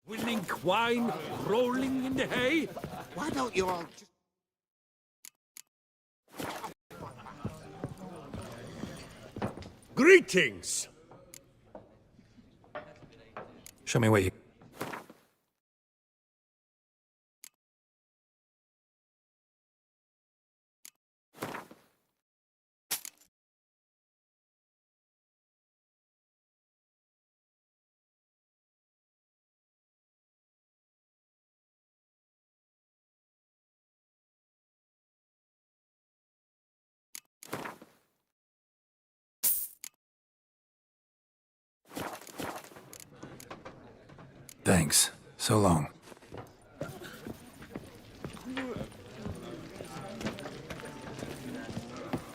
Winning wine, rolling in the hay. Why don't you all just... Greetings! Show me what you... Thanks. So long.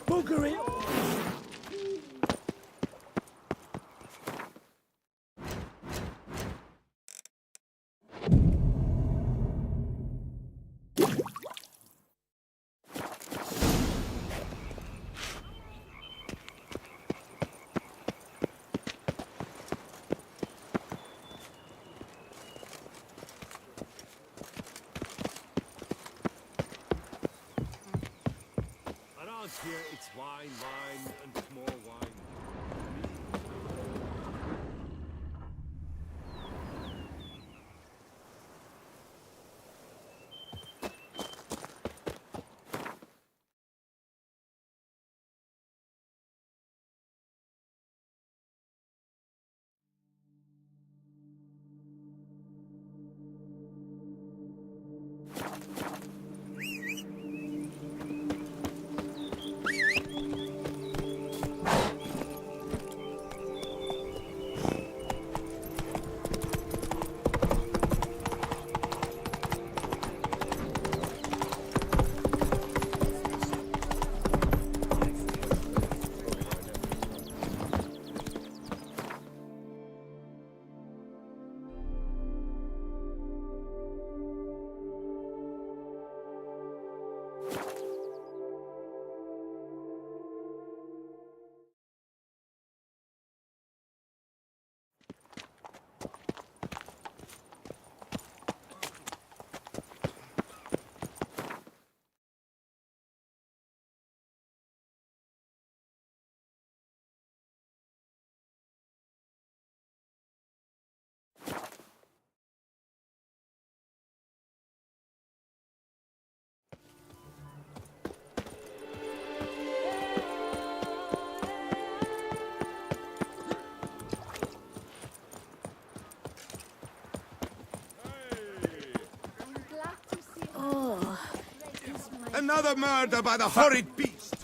Bugger it! Around here, it's wine, wine, and more wine. Another murder by the horrid beast!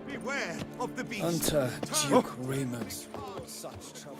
Beware of the beast! Hunter Duke Raymond. Such trouble.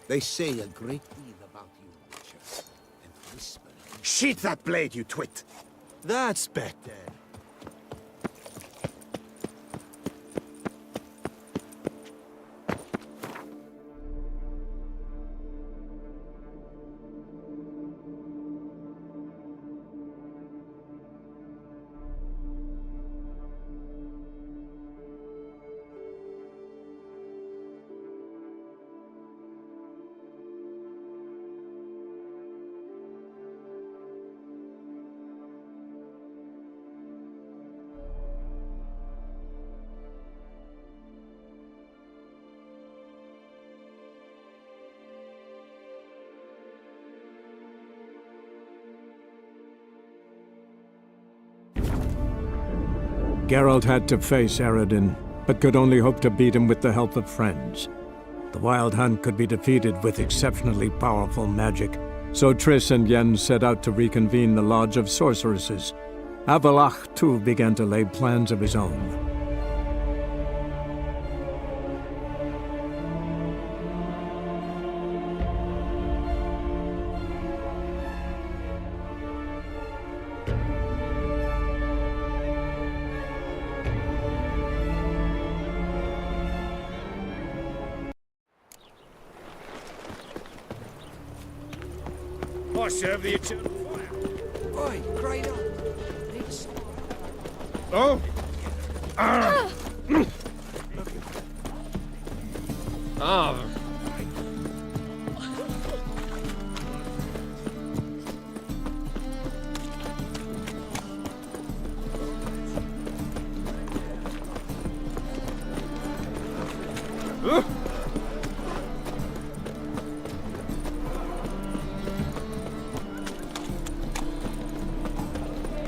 They say a great deal about you, Witcher. And whisper. Sheath that blade, you twit! That's better. Geralt had to face Readon, but could only hope to beat him with the help of friends. The Wild Hunt could be defeated with exceptionally powerful magic, so Triss and Yen set out to reconvene the Lodge of Sorceresses. Avalach, too, began to lay plans of his own. I serve the eternal fire. Oi, great up. Oh! Ah! Ah!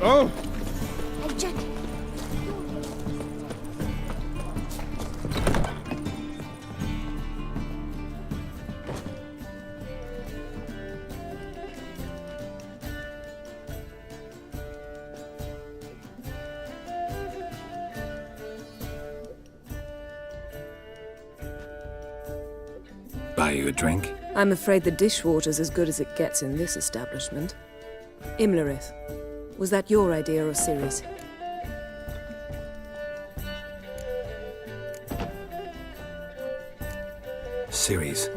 Oh! Buy you a drink? I'm afraid the dishwater's as good as it gets in this establishment. Imlerith, was that your idea or Ciri's? Ciri's.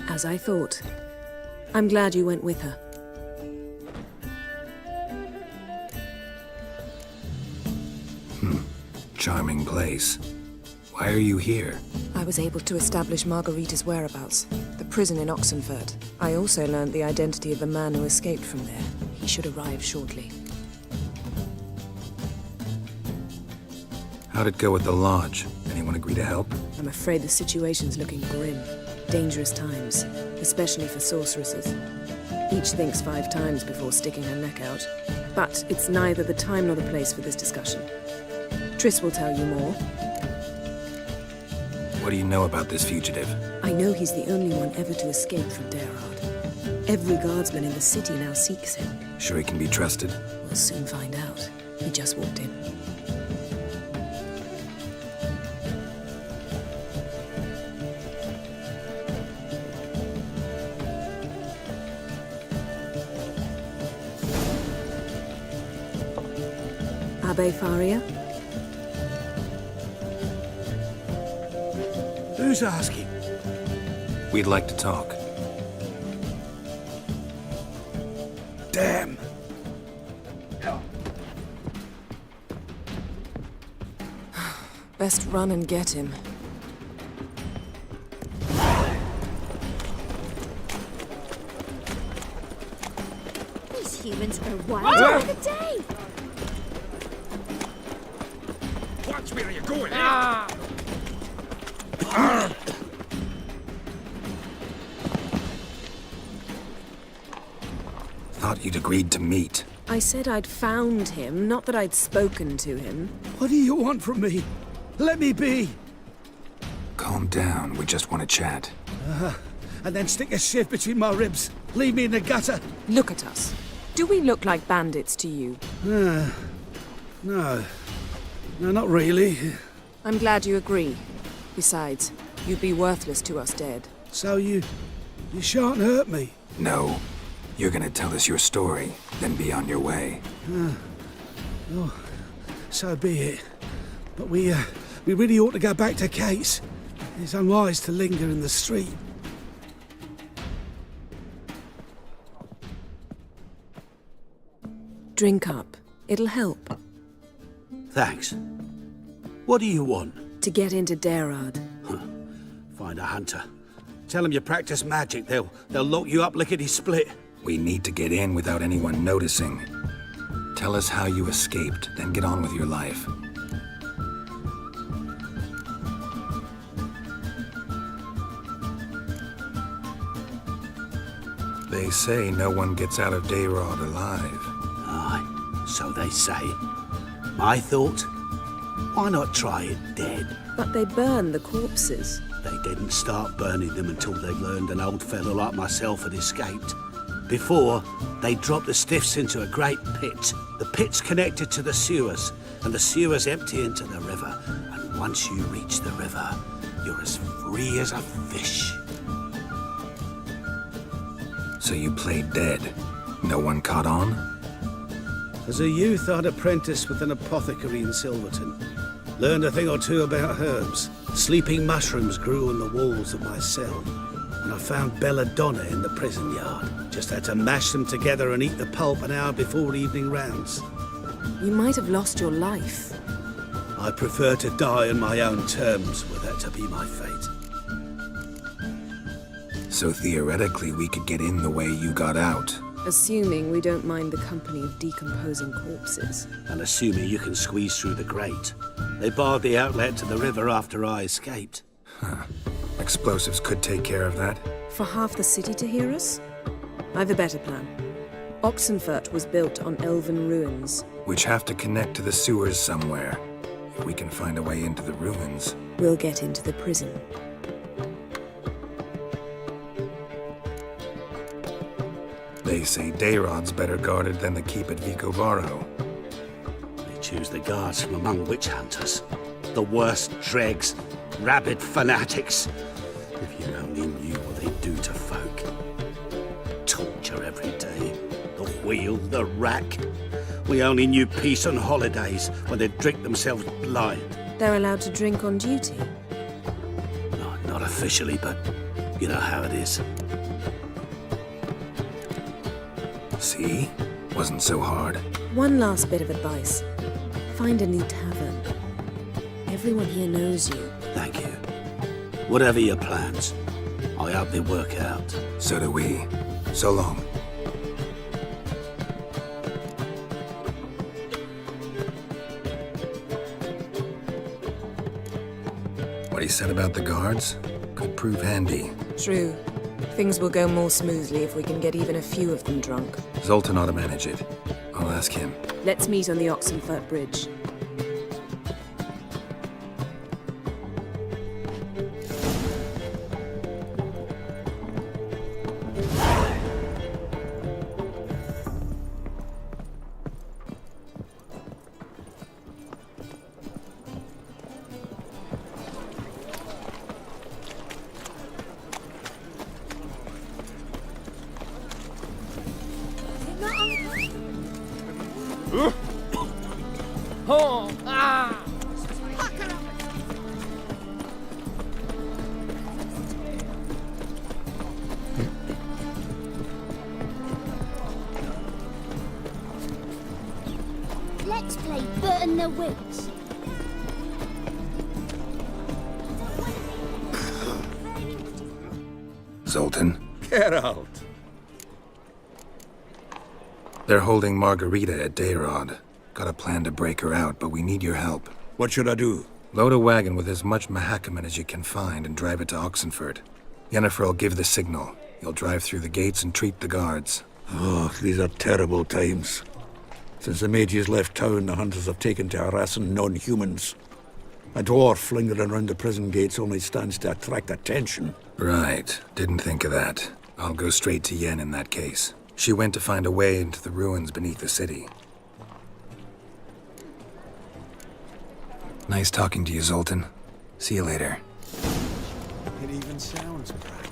As I thought. I'm glad you went with her. Charming place. Why are you here? I was able to establish Margarita's whereabouts, the prison in Oxenfurt. I also learned the identity of the man who escaped from there. He should arrive shortly. How'd it go with the lodge? Anyone agree to help? I'm afraid the situation's looking grim. Dangerous times, especially for sorceresses. Each thinks 5 times before sticking her neck out. But it's neither the time nor the place for this discussion. Triss will tell you more. What do you know about this fugitive? I know he's the only one ever to escape from Derard. Every guardsman in the city now seeks him. Sure he can be trusted? We'll soon find out. He just walked in. Abbe Faria? Who's asking? We'd like to talk. Damn. Best run and get him. These humans are wild by the day. Watch where you're going, Thought you'd agreed to meet. I said I'd found him, not that I'd spoken to him. What do you want from me? Let me be. Calm down, we just want to chat. And then stick a shiv between my ribs. Leave me in the gutter. Look at us. Do we look like bandits to you? No. No, not really. I'm glad you agree. Besides, you'd be worthless to us dead. So you shan't hurt me. No. You're gonna tell us your story, then be on your way. So be it. But we really ought to go back to Kate's. It's unwise to linger in the street. Drink up. It'll help. Thanks. What do you want? To get into Derad. Find a hunter. Tell them you practice magic. They'll lock you up lickety-split. We need to get in without anyone noticing. Tell us how you escaped, then get on with your life. They say no one gets out of Dayrod alive. Aye, so they say. My thought? Why not try it dead? But they burn the corpses. They didn't start burning them until they learned an old fellow like myself had escaped. Before, they dropped the stiffs into a great pit. The pit's connected to the sewers, and the sewers empty into the river. And once you reach the river, you're as free as a fish. So you played dead. No one caught on? As a youth, I'd apprenticed with an apothecary in Silverton. Learned a thing or two about herbs. Sleeping mushrooms grew on the walls of my cell. And I found belladonna in the prison yard. Just had to mash them together and eat the pulp an hour before evening rounds. You might have lost your life. I prefer to die on my own terms, were that to be my fate. So theoretically, we could get in the way you got out. Assuming we don't mind the company of decomposing corpses. And assuming you can squeeze through the grate. They barred the outlet to the river after I escaped. Explosives could take care of that. For half the city to hear us? I've a better plan. Oxenfurt was built on elven ruins. Which have to connect to the sewers somewhere. If we can find a way into the ruins. We'll get into the prison. They say Dayrod's better guarded than the keep at Vicovaro. They choose the guards from among witch hunters. The worst dregs, rabid fanatics. If you only knew what they do to folk. Torture every day. The wheel, the rack. We only knew peace on holidays when they'd drink themselves blind. They're allowed to drink on duty. No, not officially, but you know how it is. See? Wasn't so hard. One last bit of advice. Find a new tavern. Everyone here knows you. Thank you. Whatever your plans, I hope they work out. So do we. So long. What he said about the guards could prove handy. True. Things will go more smoothly if we can get even a few of them drunk. Zoltan ought to manage it. I'll ask him. Let's meet on the Oxenfurt Bridge. Let's play Burton the Witch. Zoltan. Get out. They're holding Margarita at Dayrod. Got a plan to break her out, but we need your help. What should I do? Load a wagon with as much Mahakaman as you can find and drive it to Oxenfurt. Yennefer will give the signal. You'll drive through the gates and treat the guards. Oh, these are terrible times. Since the mages left town, the hunters have taken to harassing non-humans. A dwarf lingering around the prison gates only stands to attract attention. Right. Didn't think of that. I'll go straight to Yen in that case. She went to find a way into the ruins beneath the city. Nice talking to you, Zoltan. See you later. It even sounds proud.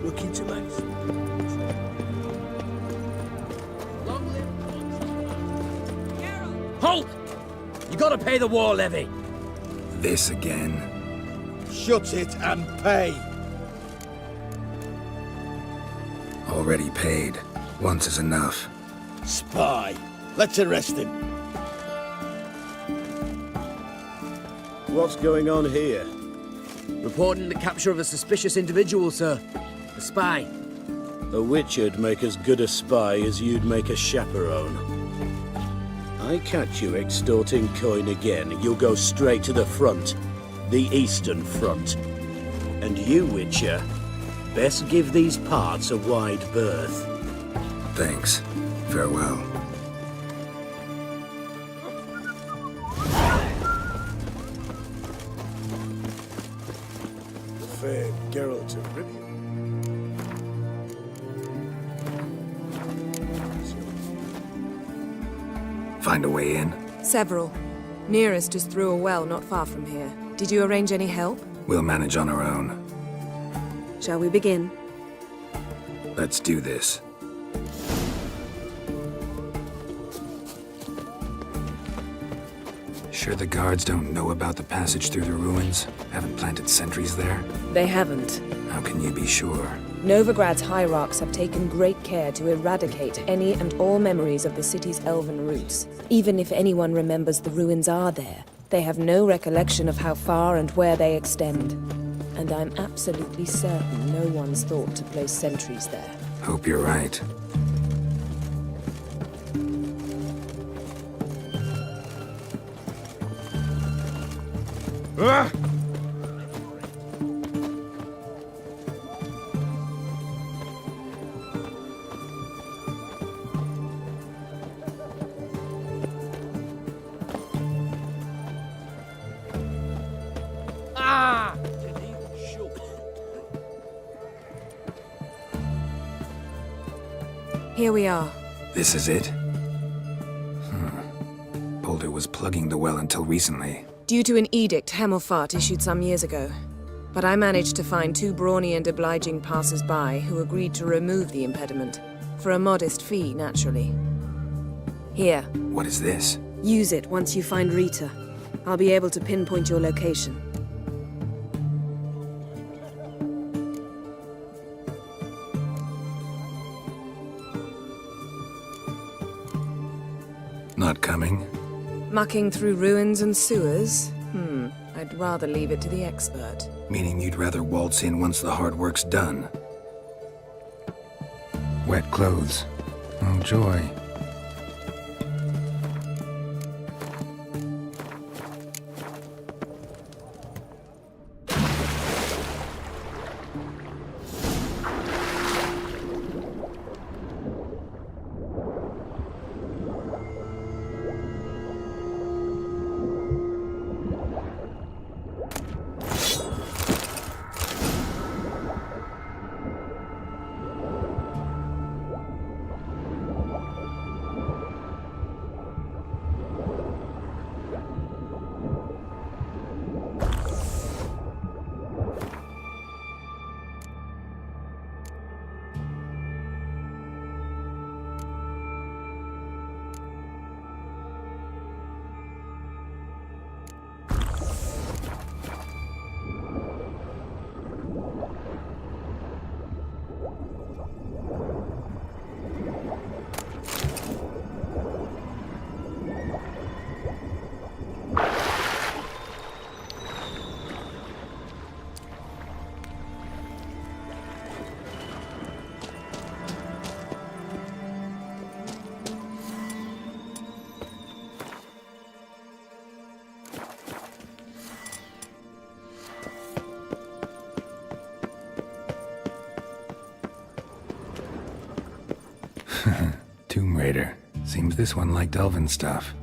Looking to make. Halt! You gotta pay the war levy. This again. Shut it and pay. Already paid. Once is enough. Spy. Let's arrest him. What's going on here? Reporting the capture of a suspicious individual, sir. A spy. A witcher'd make as good a spy as you'd make a chaperone. I catch you extorting coin again, you'll go straight to the front. The Eastern Front. And you, Witcher, best give these parts a wide berth. Thanks. Farewell. Fair Geralt of Rivia. Find a way in? Several. Nearest is through a well not far from here. Did you arrange any help? We'll manage on our own. Shall we begin? Let's do this. Sure the guards don't know about the passage through the ruins? Haven't planted sentries there? They haven't. How can you be sure? Novigrad's hierarchs have taken great care to eradicate any and all memories of the city's elven roots. Even if anyone remembers the ruins are there, they have no recollection of how far and where they extend. And I'm absolutely certain no one's thought to place sentries there. Hope you're right. Here we are. This is it? Boulder was plugging the well until recently. Due to an edict Hemmelfart issued some years ago. But I managed to find two brawny and obliging passers-by who agreed to remove the impediment. For a modest fee, naturally. Here, What is this? use it once you find Rita. I'll be able to pinpoint your location. Not coming? Mucking through ruins and sewers? I'd rather leave it to the expert. Meaning you'd rather waltz in once the hard work's done. Wet clothes. Oh, joy. generator. Seems this one liked elven stuff.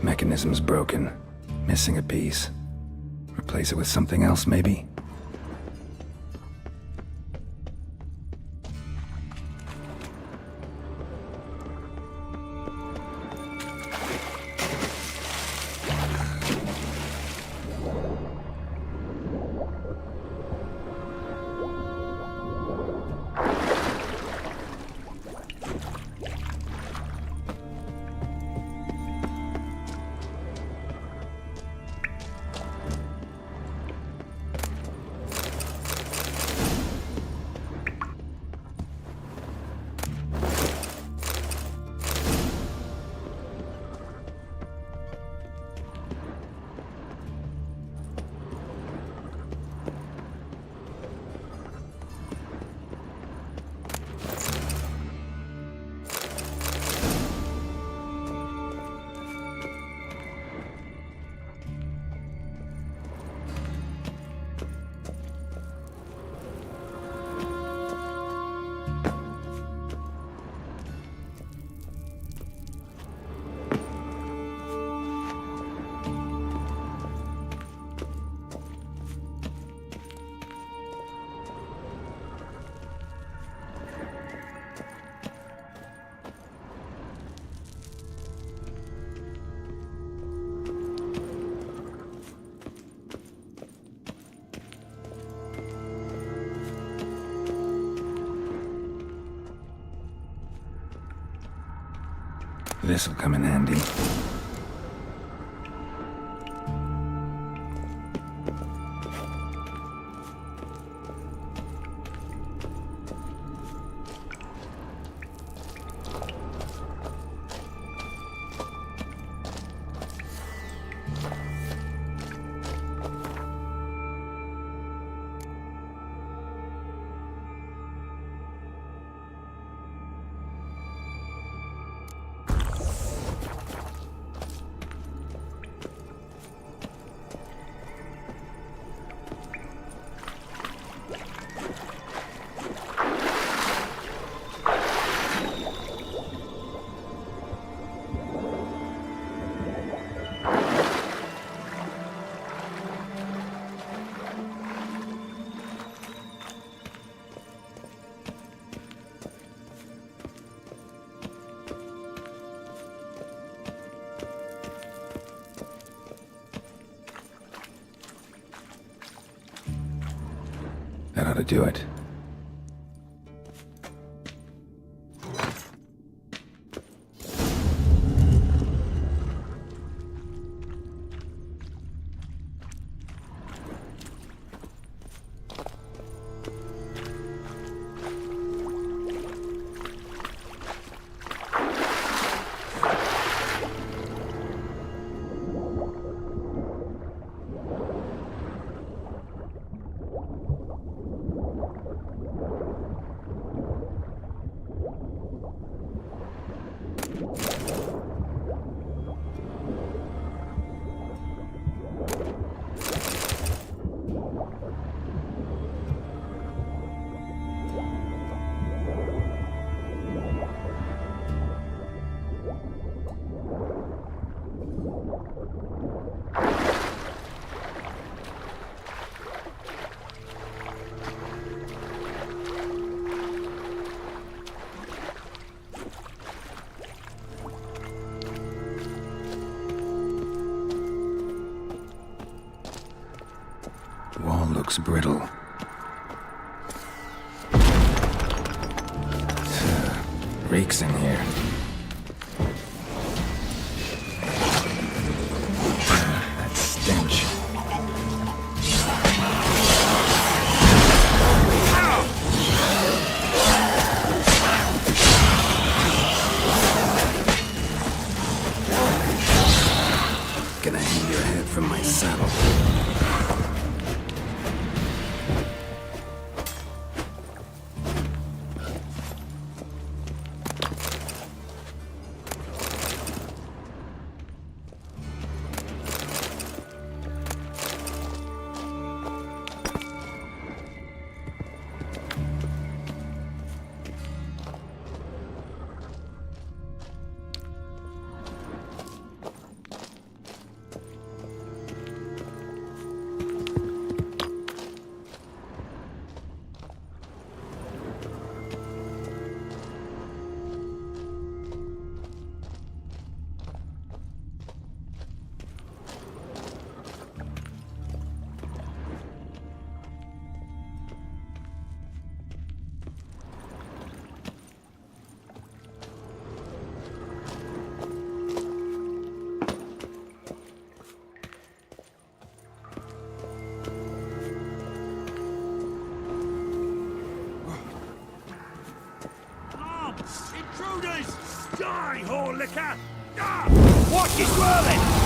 Mechanism's broken. Missing a piece. Replace it with something else, maybe? This'll come in handy. That ought to do it. Wall looks brittle. Reeks in here. That stench. from my saddle. Intruders! Die, whore liquor! Watch it whirling!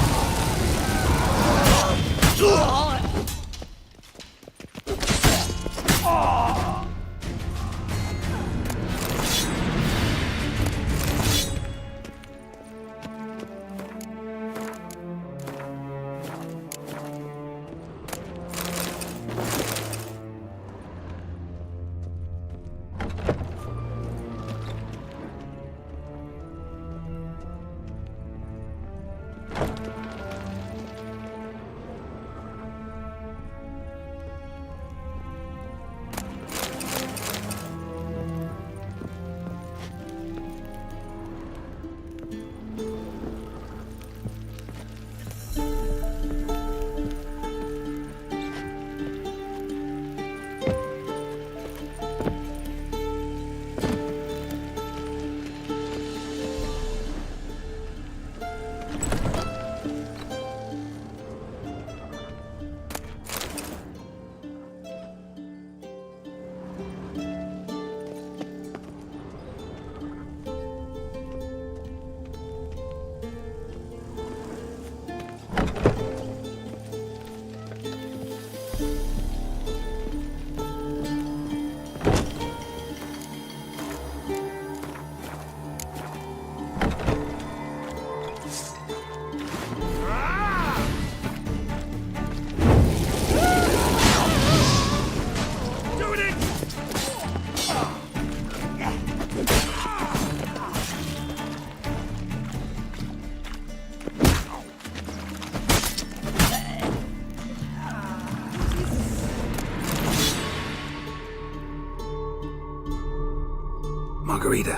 Margarita.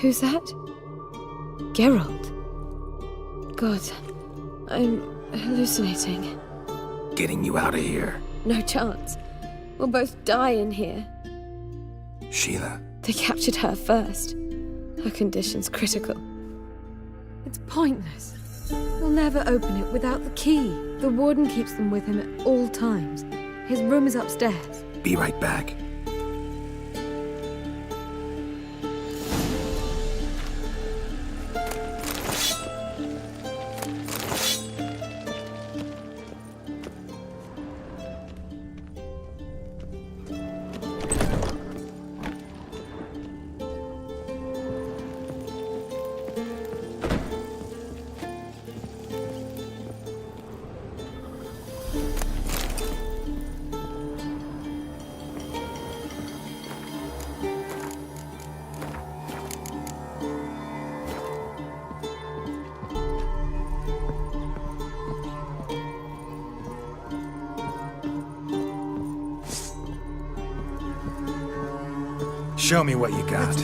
Who's that? Geralt. God, I'm hallucinating. Getting you out of here. No chance. We'll both die in here. Sheila. They captured her first. Her condition's critical. It's pointless. We'll never open it without the key. The warden keeps them with him at all times. His room is upstairs. Be right back. Show me what you got.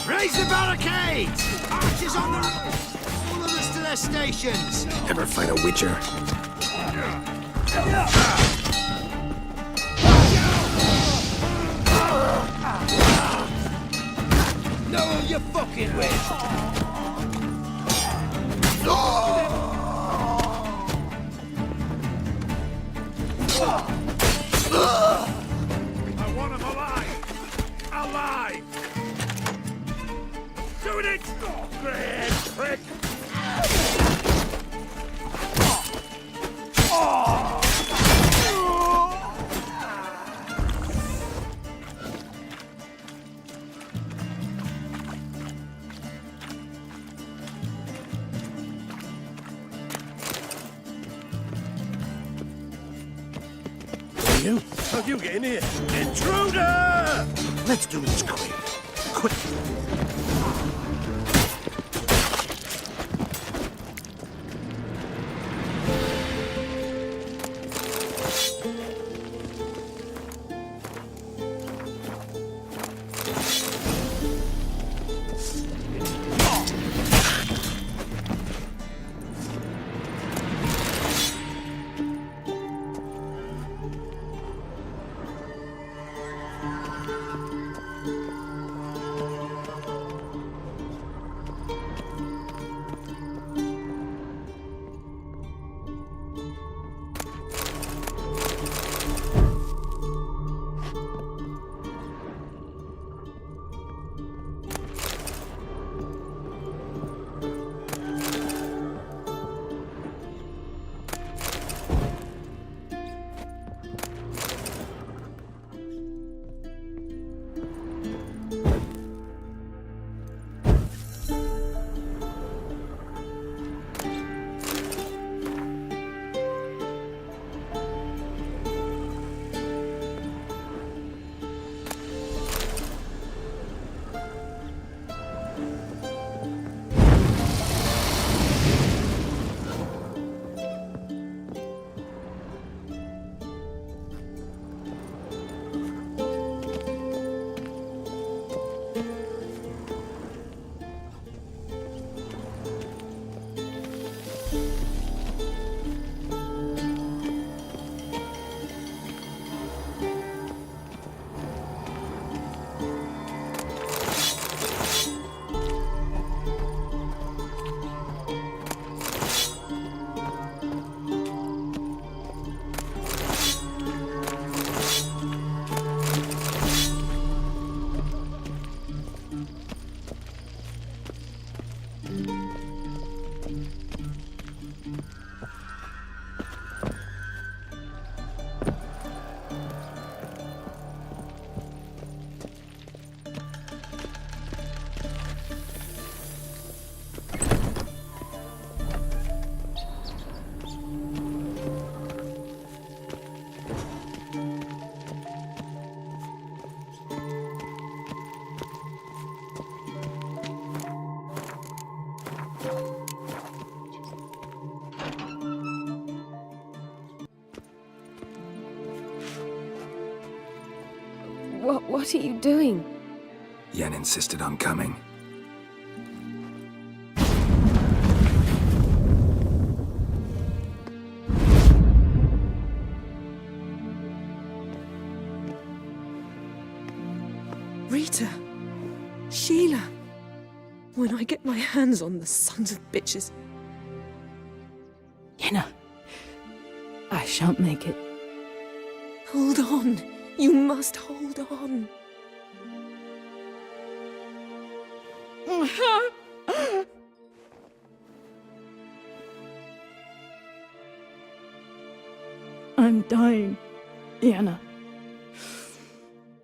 Raise the barricades! Archers on the roof! All of us to their stations! Ever fight a Witcher? Know who you're fucking with! I want him alive! Alive! Doing it! Great prick! You? How'd you get in here? Intruder! Let's do this quick. Quick. What are you doing? Yen insisted on coming. Rita! Sheila! When I get my hands on the sons of bitches. Yenna, I shan't make it. Hold on! You must hold on! I'm dying, Yenna.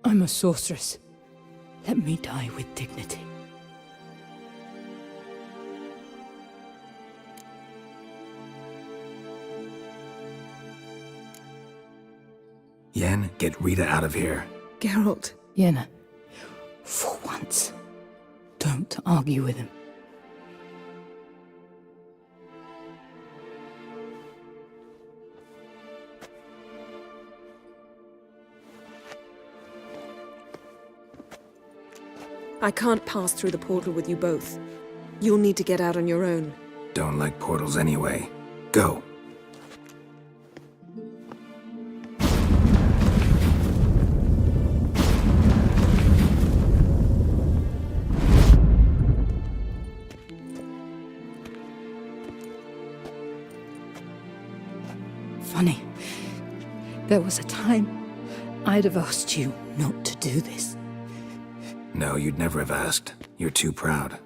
I'm a sorceress. Let me die with dignity. Yen, get Rita out of here. Geralt. Yenna, for once, don't argue with him. I can't pass through the portal with you both. You'll need to get out on your own. Don't like portals anyway. Go. Funny. There was a time I'd have asked you not to do this. No, you'd never have asked. You're too proud.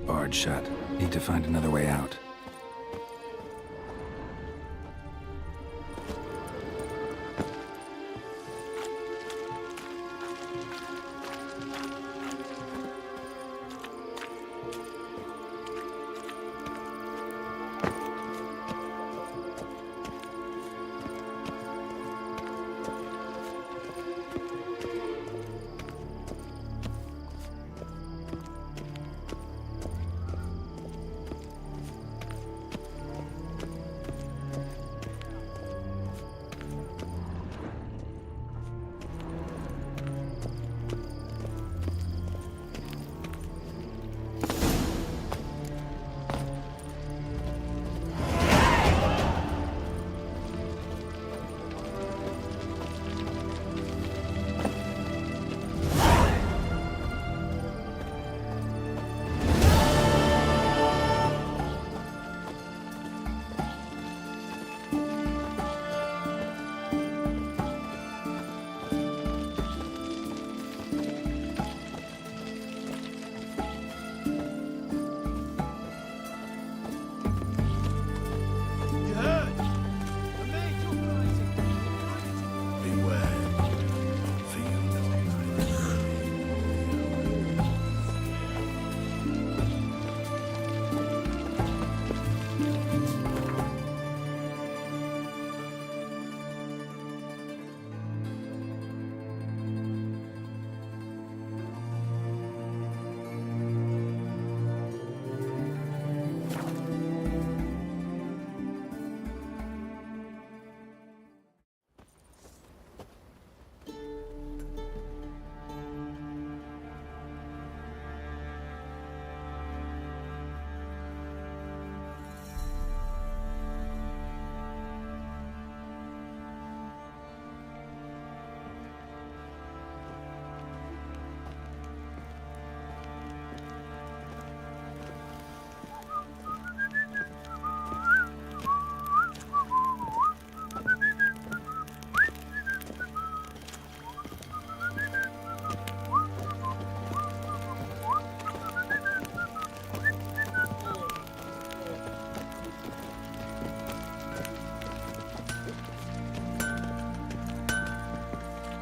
Barred shut. Need to find another way out.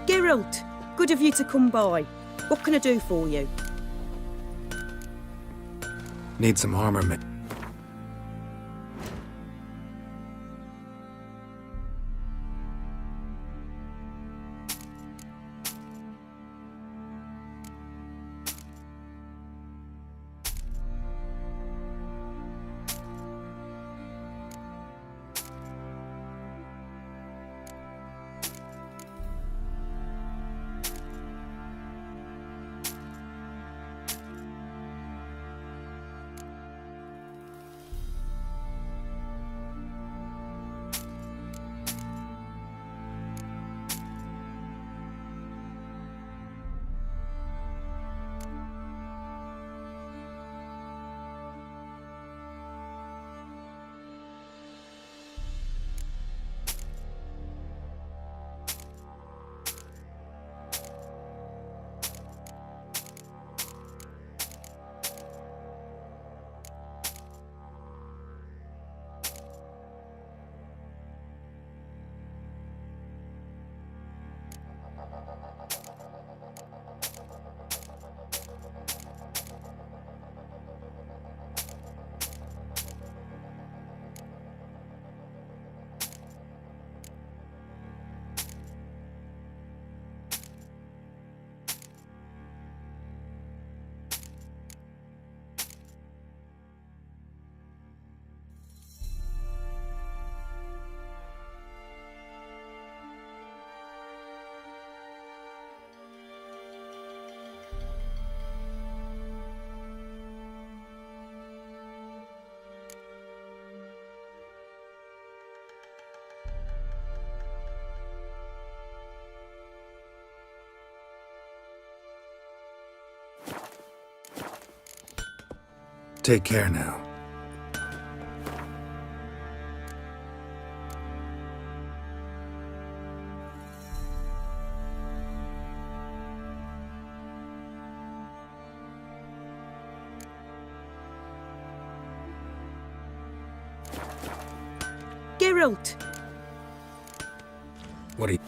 Geralt, good of you to come by. What can I do for you? Need some armor, Take care now. Geralt! What are you...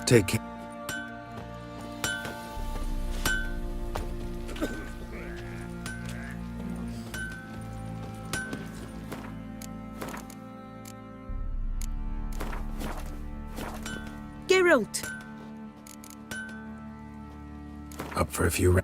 Take care. Geralt! Up for a few rounds.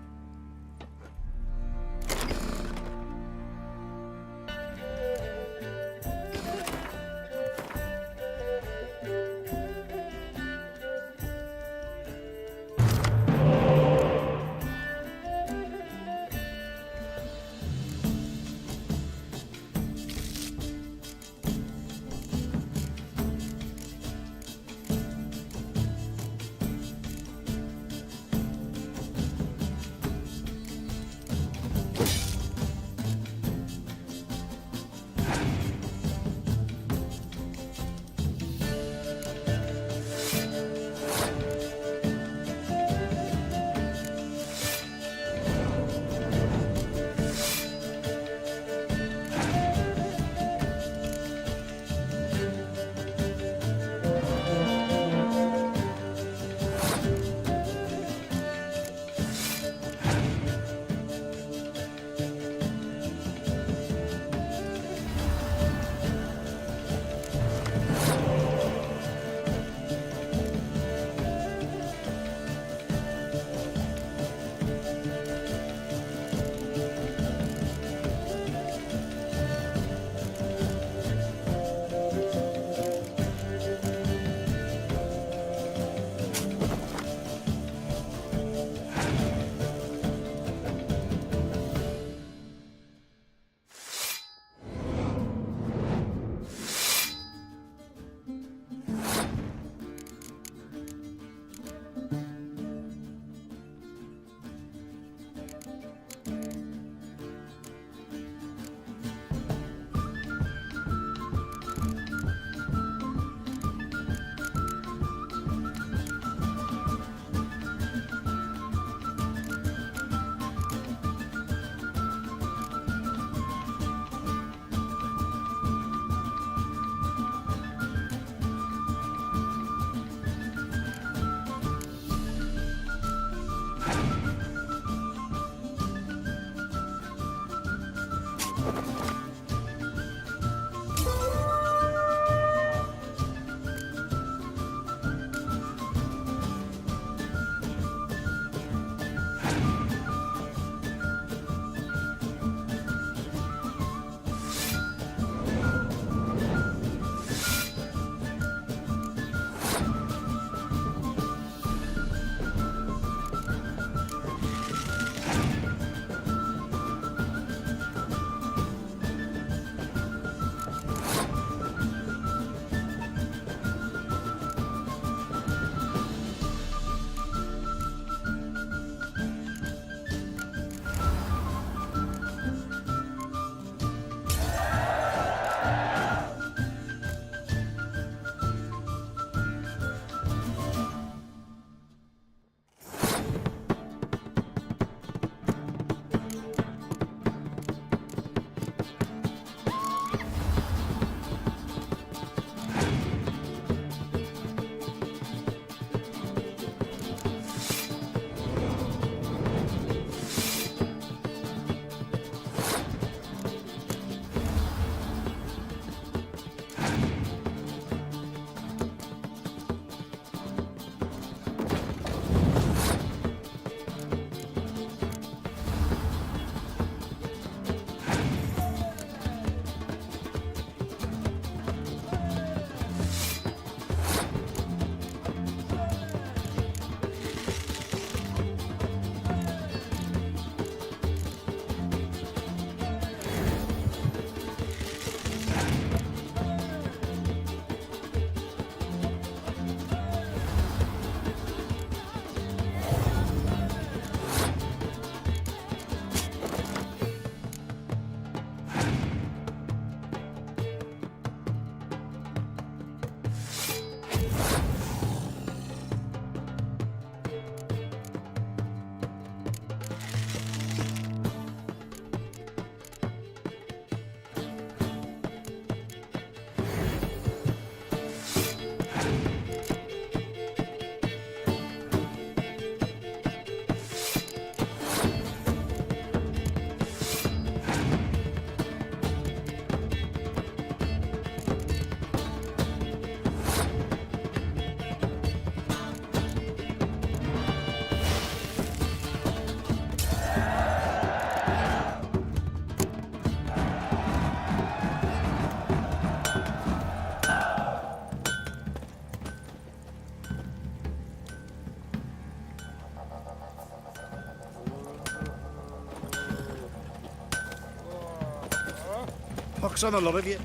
pox on the lot of you.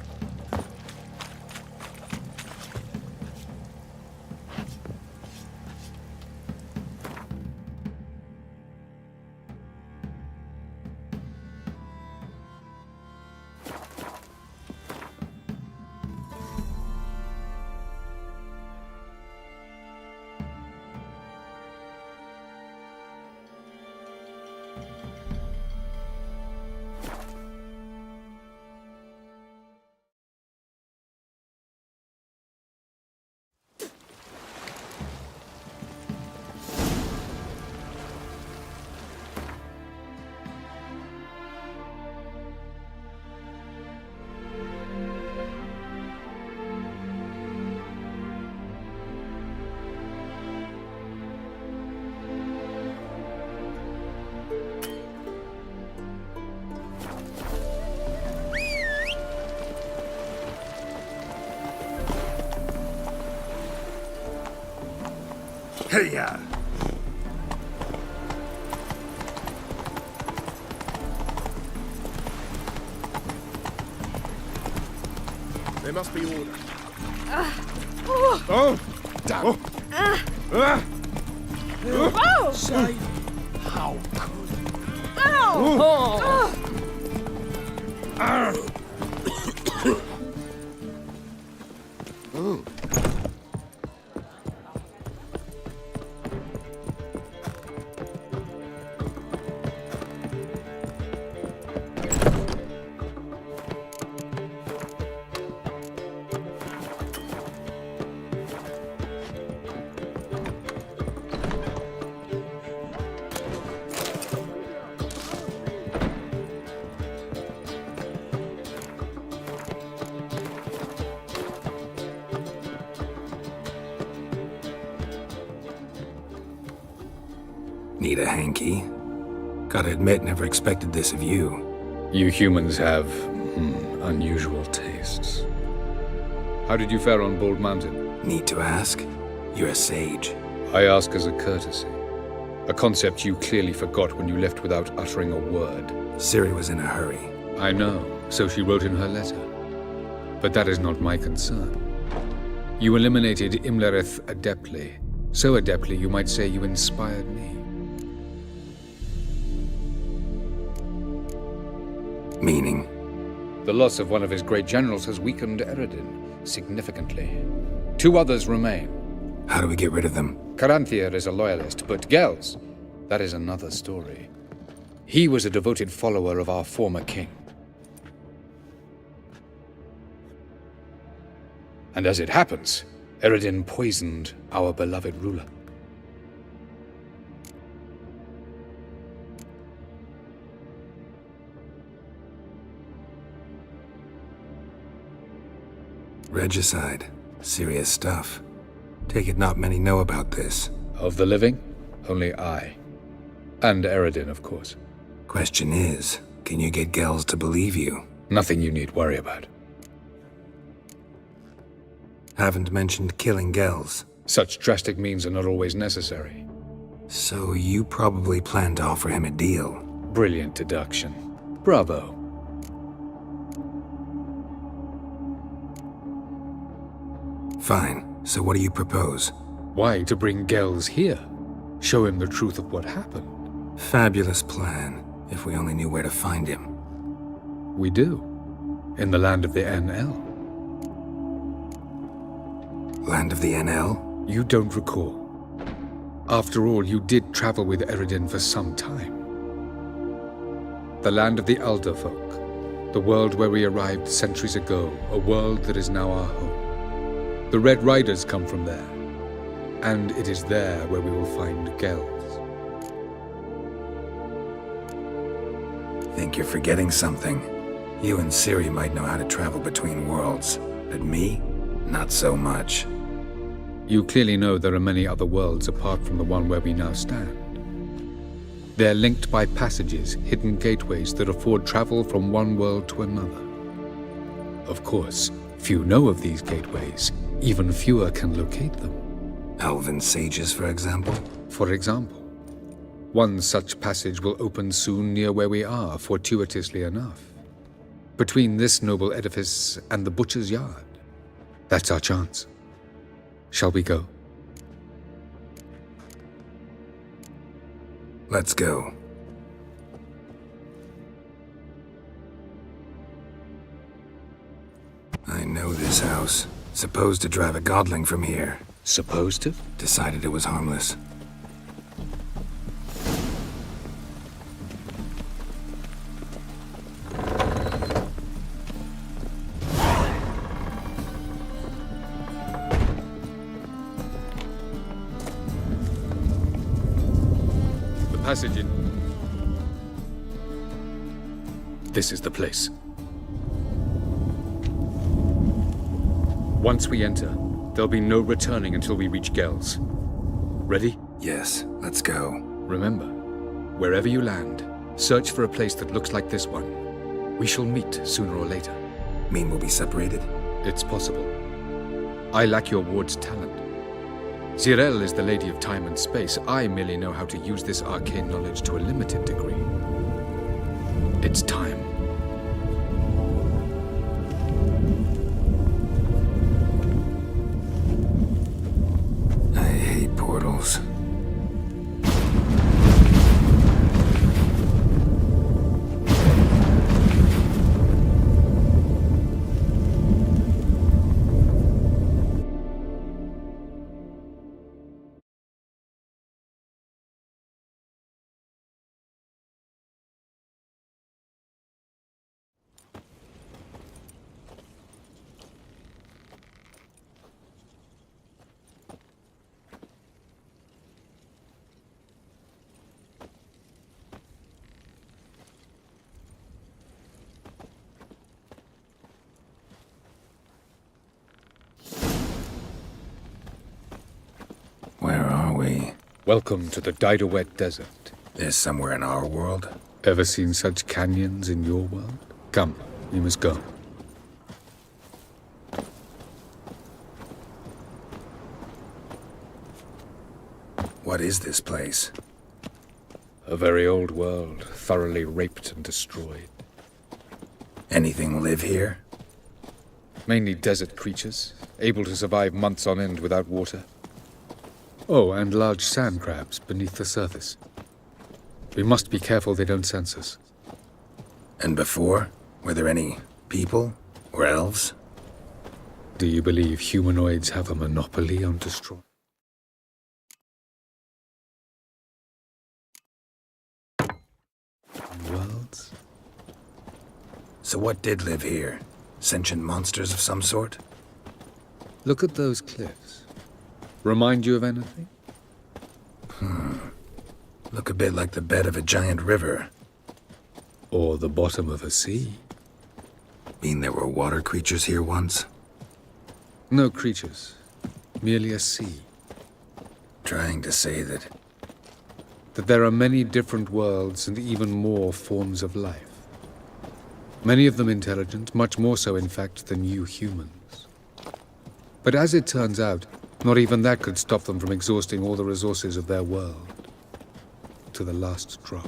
Hey-ya! There must be order. Oh! Damn. Say, how Need a hanky? Gotta admit, never expected this of you. You humans have, unusual tastes. How did you fare on Bald Mountain? Need to ask? You're a sage. I ask as a courtesy. A concept you clearly forgot when you left without uttering a word. Ciri was in a hurry. I know, so she wrote in her letter. But that is not my concern. You eliminated Imlerith adeptly. So adeptly, you might say you inspired me. Meaning? The loss of one of his great generals has weakened Eredin significantly. 2 others remain. How do we get rid of them? Caranthir is a loyalist, but Gels, that is another story. He was a devoted follower of our former king. And as it happens, Eredin poisoned our beloved ruler. Regicide. Serious stuff. Take it not many know about this. Of the living, only I. And Eredin, of course. Question is, can you get Gels to believe you? Nothing you need worry about. Haven't mentioned killing Gels. Such drastic means are not always necessary. So you probably plan to offer him a deal. Brilliant deduction. Bravo. Fine. So what do you propose? Why, to bring Gels here. Show him the truth of what happened. Fabulous plan, if we only knew where to find him. We do. In the land of the NL. Land of the NL? You don't recall. After all, you did travel with Eredin for some time. The land of the Elder Folk. The world where we arrived centuries ago. A world that is now our home. The Red Riders come from there. And it is there where we will find Gels. Think you're forgetting something. You and Ciri might know how to travel between worlds, but me? Not so much. You clearly know there are many other worlds apart from the one where we now stand. They're linked by passages, hidden gateways that afford travel from one world to another. Of course, few know of these gateways. Even fewer can locate them. Elven sages, for example? For example. One such passage will open soon near where we are, fortuitously enough. Between this noble edifice and the butcher's yard. That's our chance. Shall we go? Let's go. I know this house. Supposed to drive a godling from here. Supposed to? Decided it was harmless. The passage in. This is the place. Once we enter, there'll be no returning until we reach Gels. Ready? Yes, let's go. Remember, wherever you land, search for a place that looks like this one. We shall meet sooner or later. Mean we'll be separated? It's possible. I lack your ward's talent. Zirel is the lady of time and space. I merely know how to use this arcane knowledge to a limited degree. It's time. I hate portals. Where are we? Welcome to the Didowet Desert. This somewhere in our world? Ever seen such canyons in your world? Come, we must go. What is this place? A very old world, thoroughly raped and destroyed. Anything live here? Mainly desert creatures, able to survive months on end without water. Oh, and large sand crabs beneath the surface. We must be careful they don't sense us. And before? Were there any people? Or elves? Do you believe humanoids have a monopoly on destroying? Worlds? So what did live here? Sentient monsters of some sort? Look at those cliffs. Remind you of anything? Look a bit like the bed of a giant river. Or the bottom of a sea. Mean there were water creatures here once? No creatures. Merely a sea. Trying to say that There are many different worlds and even more forms of life. Many of them intelligent, much more so in fact than you humans. But as it turns out, not even that could stop them from exhausting all the resources of their world. To the last drop.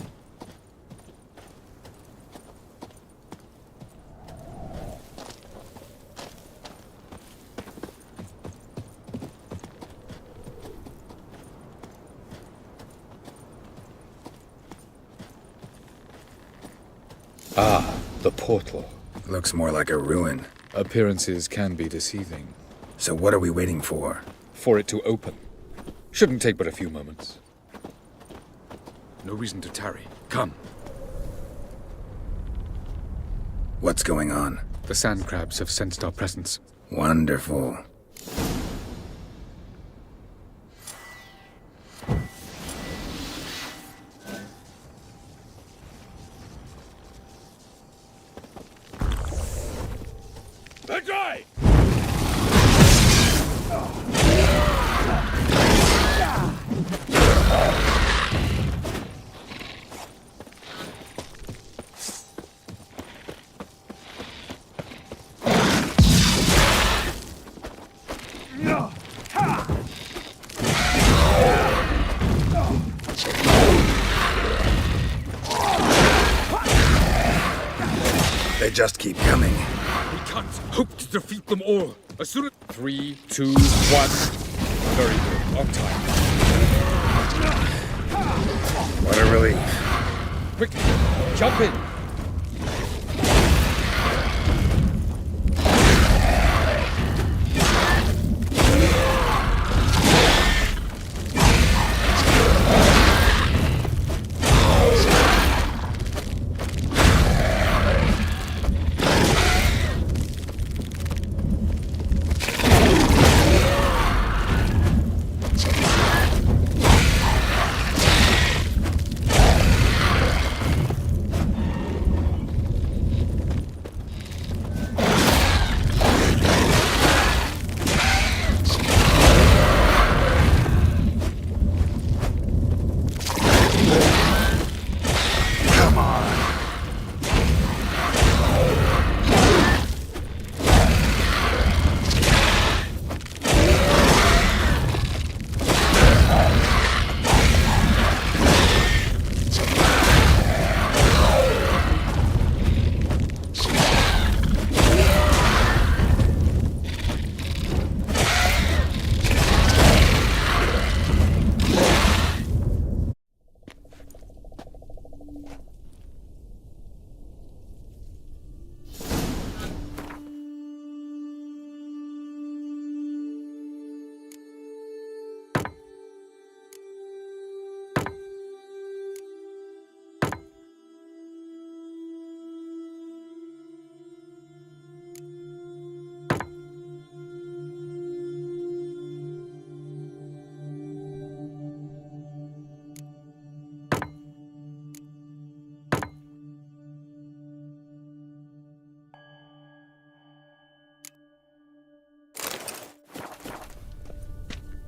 Ah, the portal. looks more like a ruin. Appearances can be deceiving. So what are we waiting for? For it to open. Shouldn't take but a few moments. No reason to tarry. Come. What's going on? The sand crabs have sensed our presence. Wonderful. just keep coming. We can't hope to defeat them all. As soon as 3, 2, 1. Very good. On time. What a relief. Quick, jump in.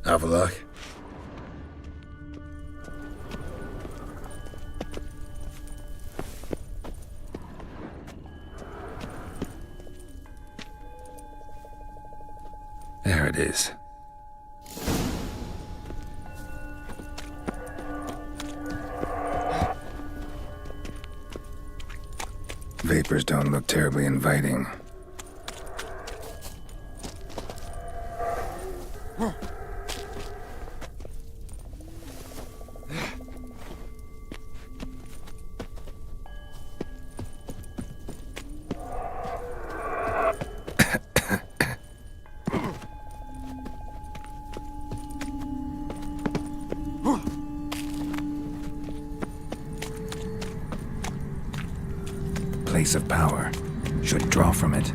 Have a look. There it is. Vapors don't look terribly inviting. Place of power. Should draw from it.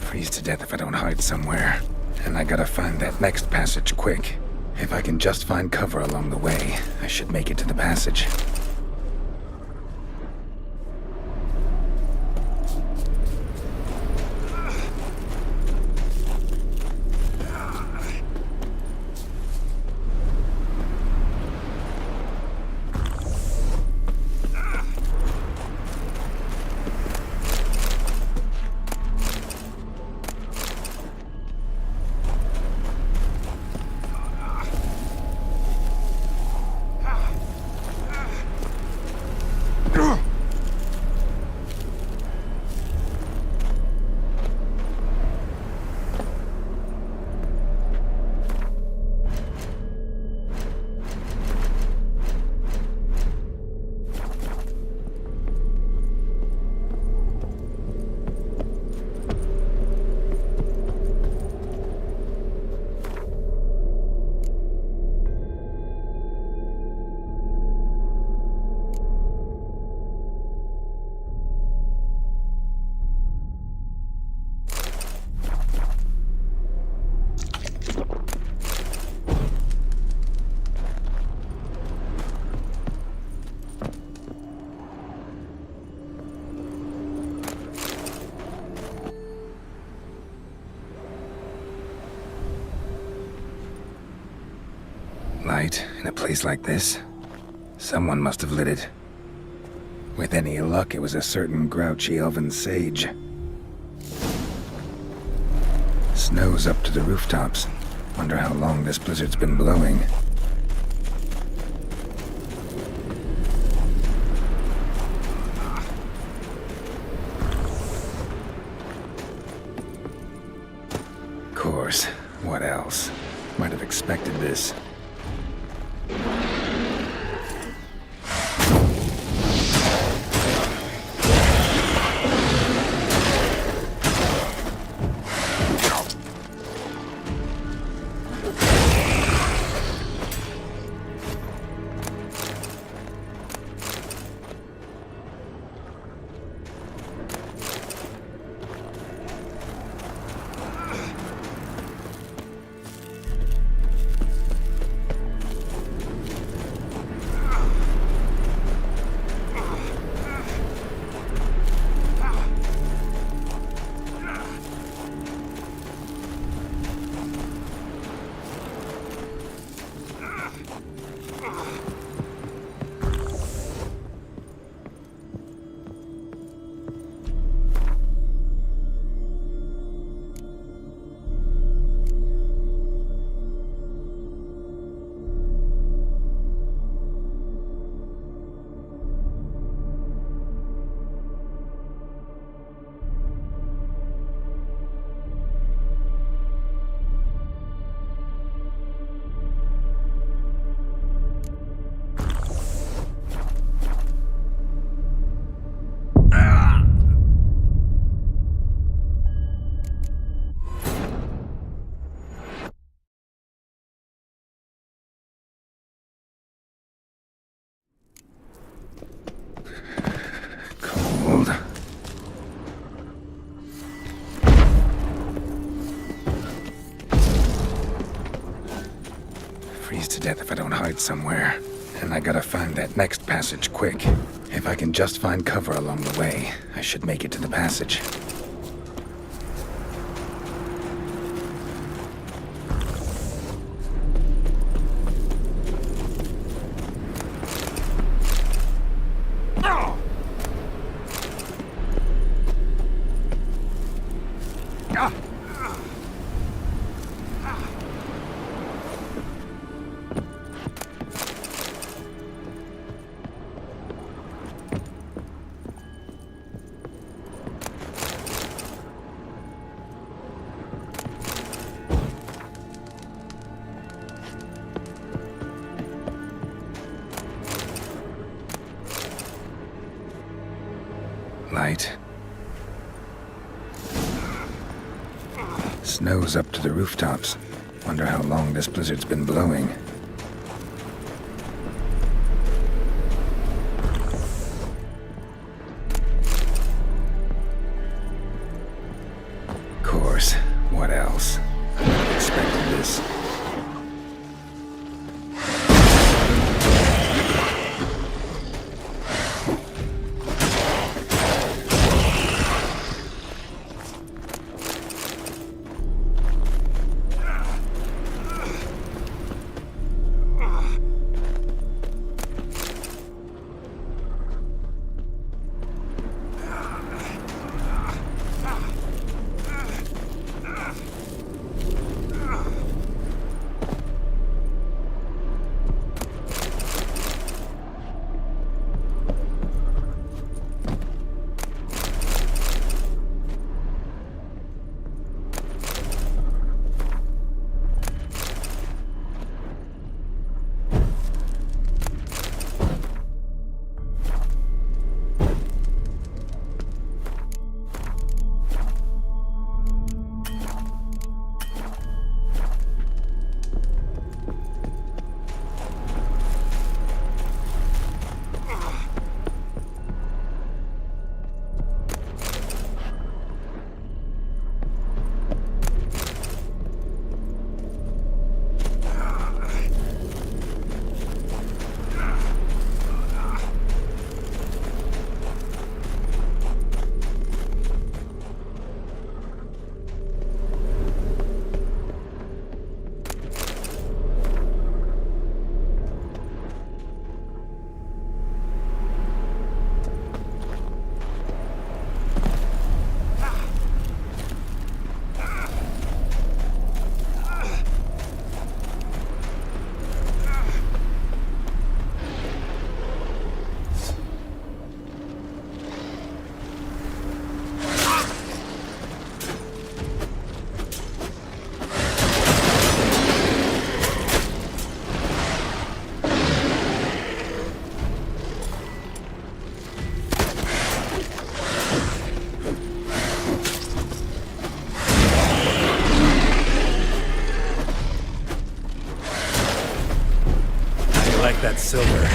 Freeze to death if I don't hide somewhere. And I gotta find that next passage quick. If I can just find cover along the way, I should make it to the passage. Light in a place like this? Someone must have lit it. With any luck, it was a certain grouchy elven sage. Snow's up to the rooftops. Wonder how long this blizzard's been blowing. Course. What else? Might have expected this. Freeze to death if I don't hide somewhere. And I gotta find that next passage quick. If I can just find cover along the way, I should make it to the passage. Light. Snow's up to the rooftops. Wonder how long this blizzard's been blowing. course. What else? I would have expected this. That silver.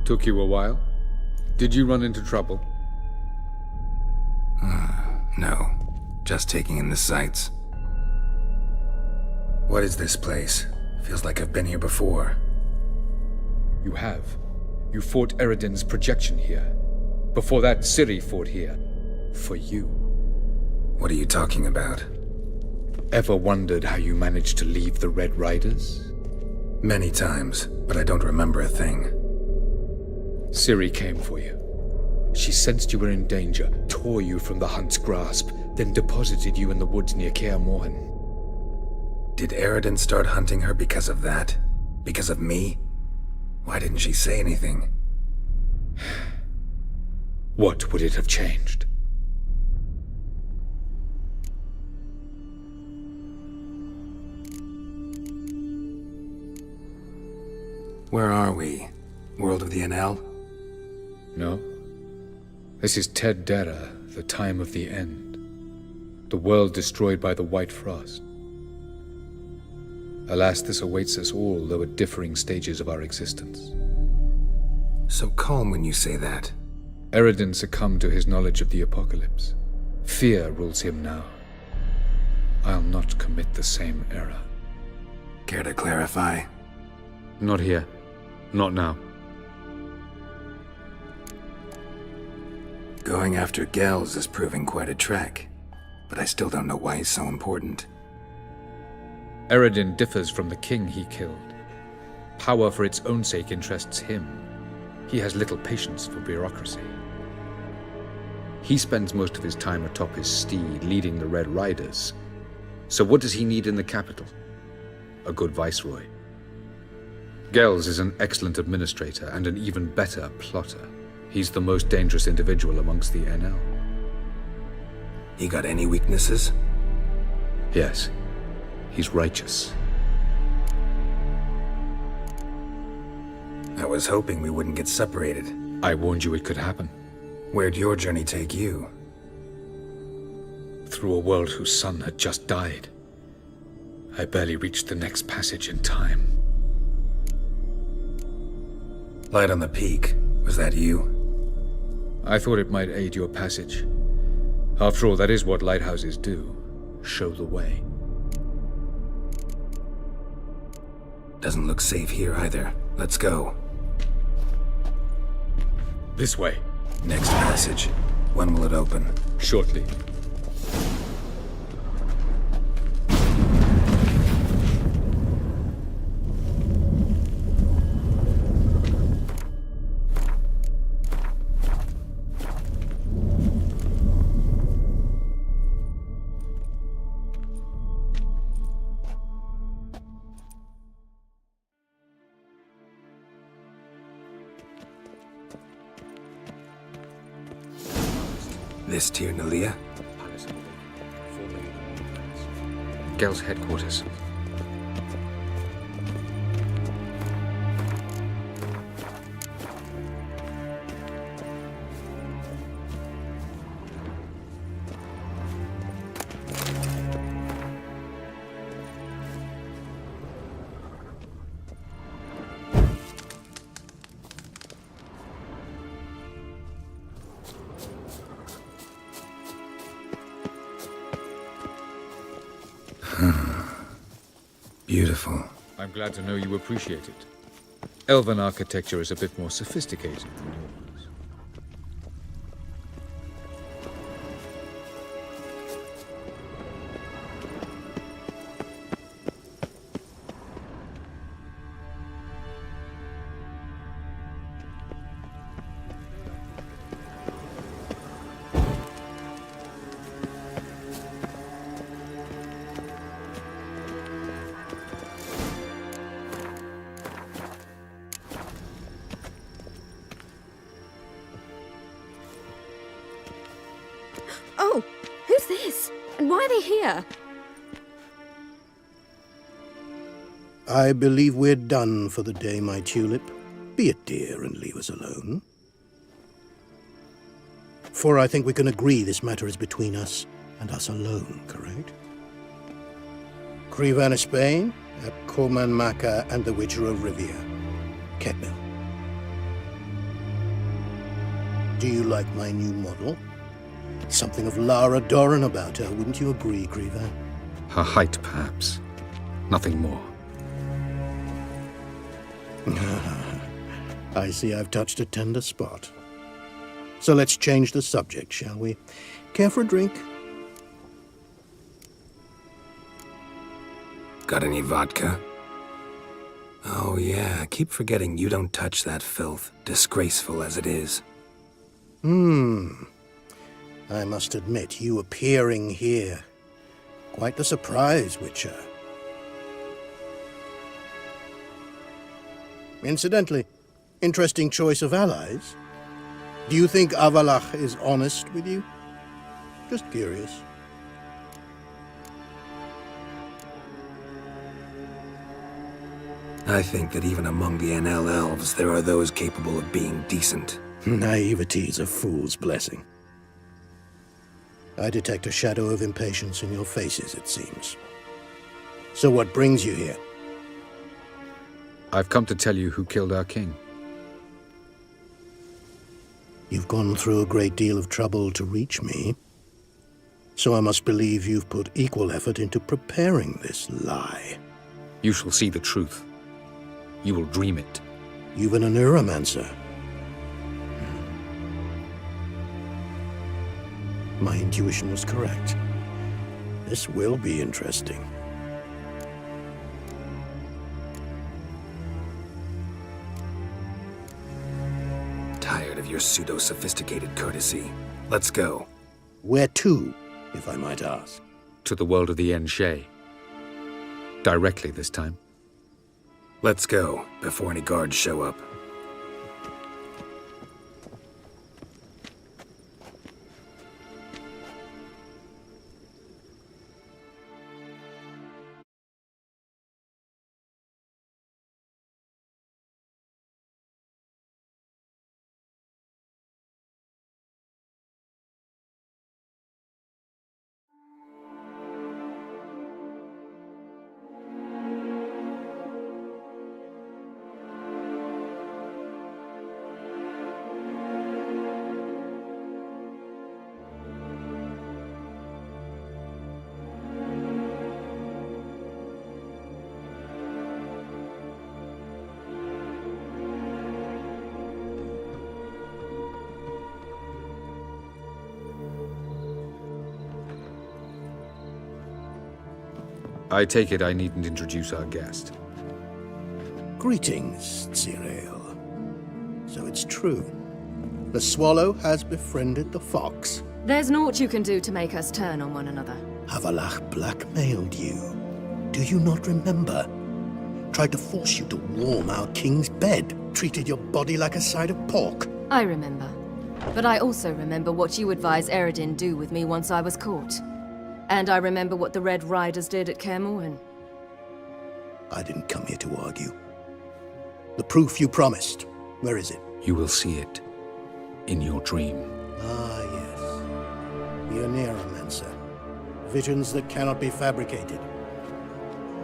Took you a while? Did you run into trouble? No. Just taking in the sights. What is this place? Feels like I've been here before. You have. You fought Eredin's projection here. Before that, Ciri fought here. For you. What are you talking about? Ever wondered how you managed to leave the Red Riders? Many times, but I don't remember a thing. Ciri came for you. She sensed you were in danger, tore you from the Hunt's grasp, then deposited you in the woods near Kaer Morhen. Did Eredin start hunting her because of that? Because of me? Why didn't she say anything? What would it have changed? Where are we? World of the NL? No. This is Ted Dara, the time of the end. The world destroyed by the White Frost. Alas, this awaits us all, though at differing stages of our existence. So calm when you say that. Readon succumbed to his knowledge of the apocalypse. Fear rules him now. I'll not commit the same error. Care to clarify? Not here. Not now. Going after Gels is proving quite a trek, but I still don't know why he's so important. Readon differs from the king he killed. Power for its own sake interests him. He has little patience for bureaucracy. He spends most of his time atop his steed, leading the Red Riders. So what does he need in the capital? A good viceroy. Gels is an excellent administrator and an even better plotter. He's the most dangerous individual amongst the NL. He got any weaknesses? Yes. He's righteous. I was hoping we wouldn't get separated. I warned you it could happen. Where'd your journey take you? Through a world whose son had just died. I barely reached the next passage in time. Light on the peak. Was that you? I thought it might aid your passage. After all, that is what lighthouses do. Show the way. Doesn't look safe here either. Let's go. This way. Next passage. When will it open? Shortly. This Tir Nalia? Gels headquarters. Beautiful. I'm glad to know you appreciate it. Elven architecture is a bit more sophisticated than yours. Oh, who's this? And why are they here? I believe we're done for the day, my tulip. Be a dear and leave us alone. For I think we can agree this matter is between us and us alone, correct? Krivan of Spain, Korman Maka, and the Witcher of Rivia. Ketmil. Do you like my new model? Something of Lara Doran about her, wouldn't you agree, Krivan? Her height, perhaps. Nothing more. I see I've touched a tender spot. So let's change the subject, shall we? Care for a drink? Got any vodka? Oh yeah, keep forgetting you don't touch that filth, disgraceful as it is. I must admit, you appearing here. Quite the surprise, Witcher. Incidentally, interesting choice of allies. Do you think Avalach is honest with you? Just curious. I think that even among the NL elves, there are those capable of being decent. Naivety is a fool's blessing. I detect a shadow of impatience in your faces, it seems. So what brings you here? I've come to tell you who killed our king. You've gone through a great deal of trouble to reach me. So I must believe you've put equal effort into preparing this lie. You shall see the truth. You will dream it. You've been a neuromancer. My intuition was correct. This will be interesting. Tired of your pseudo-sophisticated courtesy. Let's go. Where to, if I might ask? To the world of the En-Shay. Directly this time. Let's go, before any guards show up. I take it I needn't introduce our guest. Greetings, Cyril. So it's true. The swallow has befriended the fox. There's naught you can do to make us turn on one another. Avalach blackmailed you. Do you not remember? Tried to force you to warm our king's bed. Treated your body like a side of pork. I remember. But I also remember what you advised Readon do with me once I was caught. And I remember what the Red Riders did at Kaer Morhen. I didn't come here to argue. The proof you promised, where is it? You will see it. In your dream. Ah, yes. The Neuromancer. Visions that cannot be fabricated.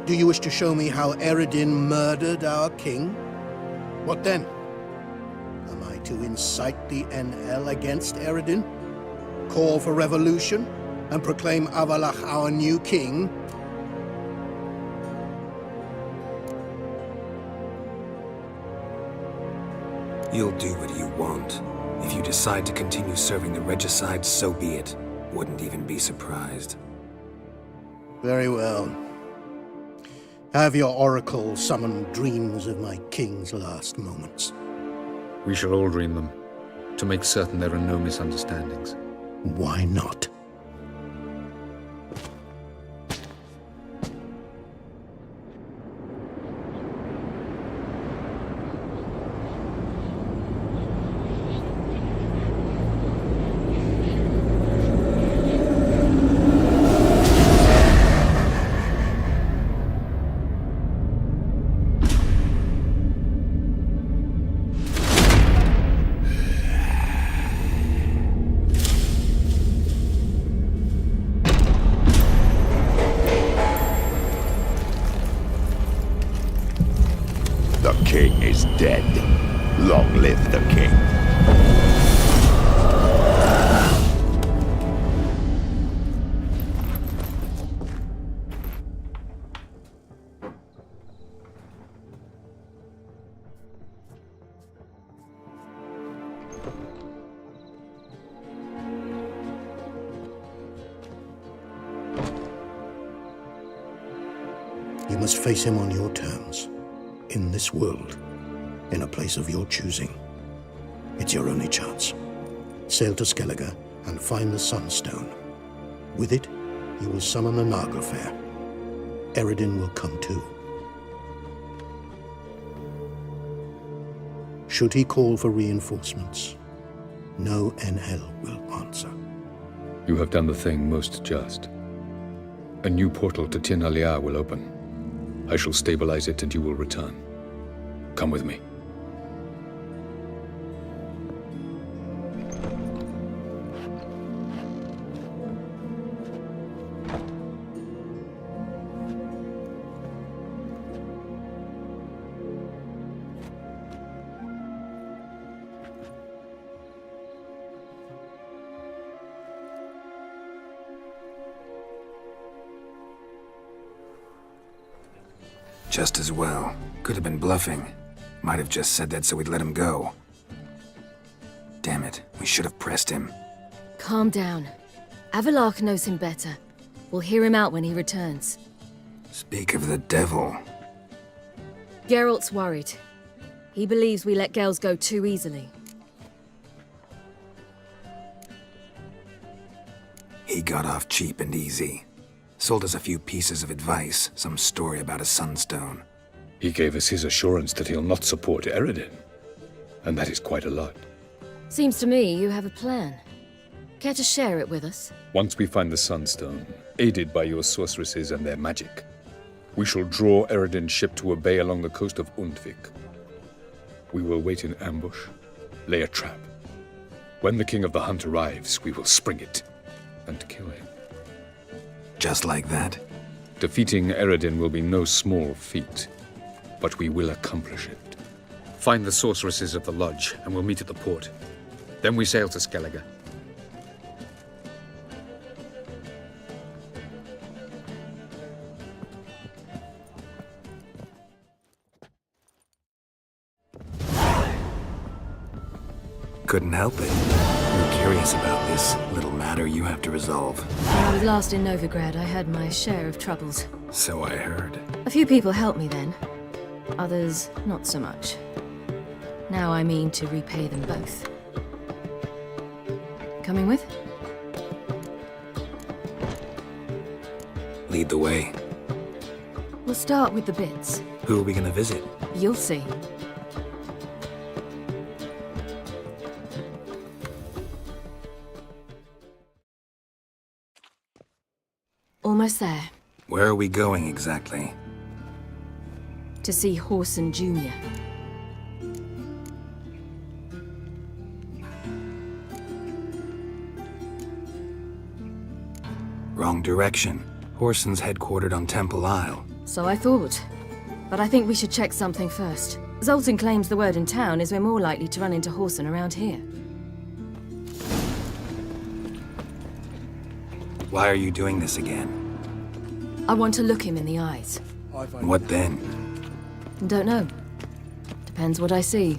Do you wish to show me how Readon murdered our king? What then? Am I to incite the NL against Readon? Call for revolution? And proclaim Avalach our new king? You'll do what you want. If you decide to continue serving the regicide, so be it. Wouldn't even be surprised. Very well. Have your oracle summon dreams of my king's last moments. We shall all dream them, to make certain there are no misunderstandings. Why not? The king is dead. Long live the king. You must face him on your terms. In this world, in a place of your choosing. It's your only chance. Sail to Skellige and find the Sunstone. With it, you will summon the Nagelfair. Readon will come too. Should he call for reinforcements, no NL will answer. You have done the thing most just. A new portal to Tin Alia will open. I shall stabilize it and you will return. Come with me. Just as well. Could have been bluffing. Might have just said that so we'd let him go. Damn it, we should have pressed him. Calm down. Avalark knows him better. We'll hear him out when he returns. Speak of the devil. Geralt's worried. He believes we let girls go too easily. He got off cheap and easy. Sold us a few pieces of advice, some story about a sunstone. He gave us his assurance that he'll not support Eredin. And that is quite a lot. Seems to me you have a plan. Care to share it with us? Once we find the Sunstone, aided by your sorceresses and their magic, we shall draw Eredin's ship to a bay along the coast of Undvik. We will wait in ambush, lay a trap. When the King of the Hunt arrives, we will spring it and kill him. Just like that? Defeating Eredin will be no small feat, but we will accomplish it. Find the sorceresses of the Lodge, and we'll meet at the port. Then we sail to Skellige. Couldn't help it. I'm curious about this little matter you have to resolve. When I was last in Novigrad, I had my share of troubles. So I heard. A few people helped me then. Others, not so much. Now I mean to repay them both. Coming with? Lead the way. We'll start with the bits. Who are we gonna visit? You'll see. Almost there. Where are we going exactly? To see Horson Jr. Wrong direction. Horson's headquartered on Temple Isle. So I thought. But I think we should check something first. Zoltan claims the word in town is we're more likely to run into Horson around here. Why are you doing this again? I want to look him in the eyes. What then? Don't know. Depends what I see.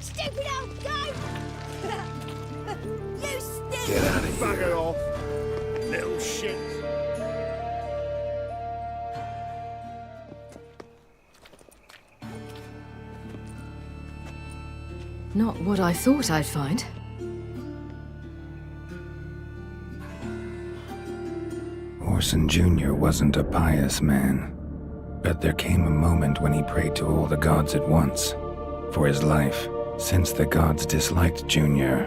Stupid old goat! You stupid! Get out of here. Bugger off, little shit. Not what I thought I'd find. Horson Jr. wasn't a pious man, but there came a moment when he prayed to all the gods at once for his life. Since the gods disliked Jr.,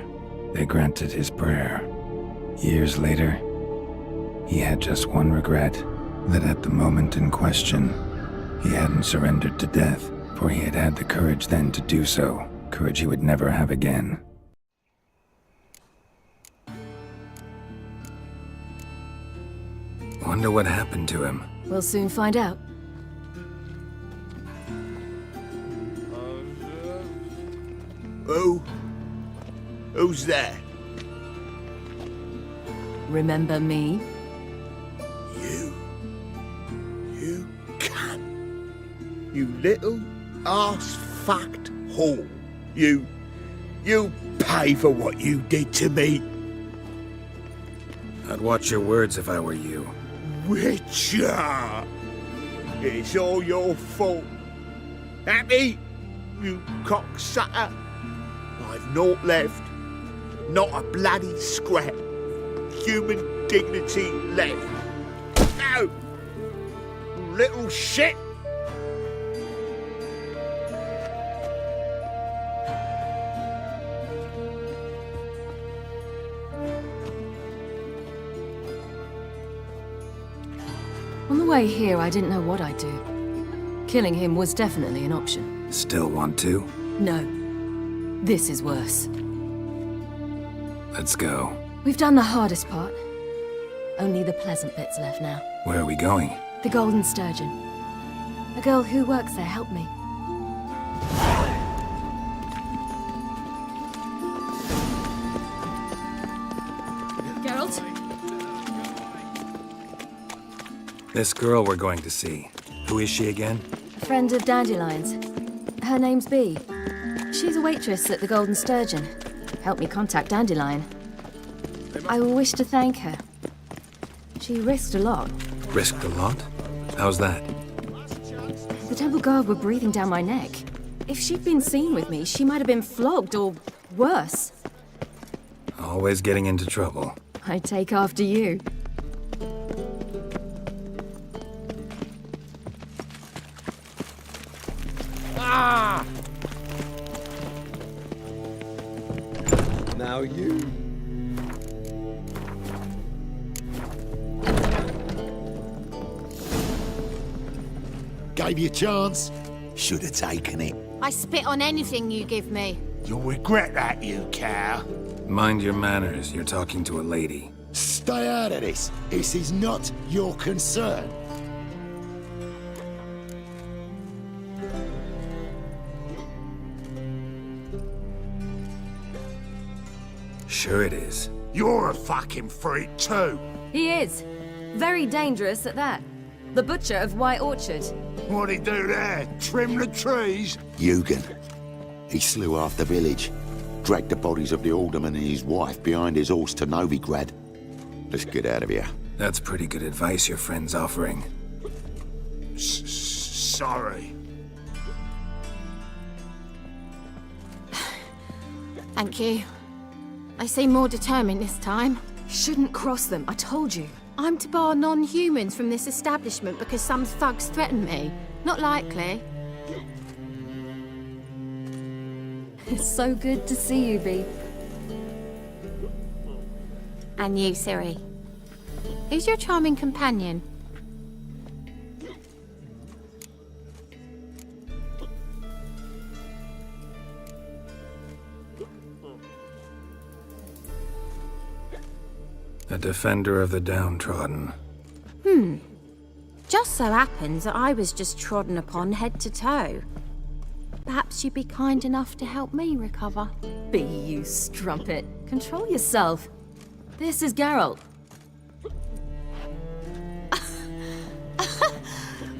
they granted his prayer. Years later, he had just one regret, that at the moment in question, he hadn't surrendered to death, for he had had the courage then to do so. Courage he would never have again. Wonder what happened to him. We'll soon find out. Who's there? Remember me? You cunt. You little ass-fucked whore. You pay for what you did to me. I'd watch your words if I were you. Witcher! It's all your fault. Happy, you cocksucker. I've naught left. Not a bloody scrap. Human dignity left. No! Little shit! On the way here, I didn't know what I'd do. Killing him was definitely an option. Still want to? No. This is worse. Let's go. We've done the hardest part. Only the pleasant bits left now. Where are we going? The Golden Sturgeon. A girl who works there helped me. Geralt? This girl we're going to see. Who is she again? A friend of Dandelion's. Her name's Bee. She's a waitress at the Golden Sturgeon. Helped me contact Dandelion. I wish to thank her. She risked a lot. Risked a lot? How's that? The temple guard were breathing down my neck. If she'd been seen with me, she might have been flogged or worse. Always getting into trouble. I take after you. Ah! Now you. Gave you a chance. Should have taken it. I spit on anything you give me. You'll regret that, you cow. Mind your manners. You're talking to a lady. Stay out of this. This is not your concern. Sure it is. You're a fucking freak too. He is. Very dangerous at that. The butcher of White Orchard. What'd he do there? Trim the trees? Eugen. He slew half the village. Dragged the bodies of the alderman and his wife behind his horse to Novigrad. Let's get out of here. That's pretty good advice your friend's offering. Sorry. Thank you. They seem more determined this time. Shouldn't cross them, I told you. I'm to bar non-humans from this establishment because some thugs threaten me. Not likely. It's so good to see you, Bee. And you, Ciri. Who's your charming companion? A defender of the downtrodden. Just so happens that I was just trodden upon head to toe. Perhaps you'd be kind enough to help me recover. Bee, you strumpet. Control yourself. This is Geralt.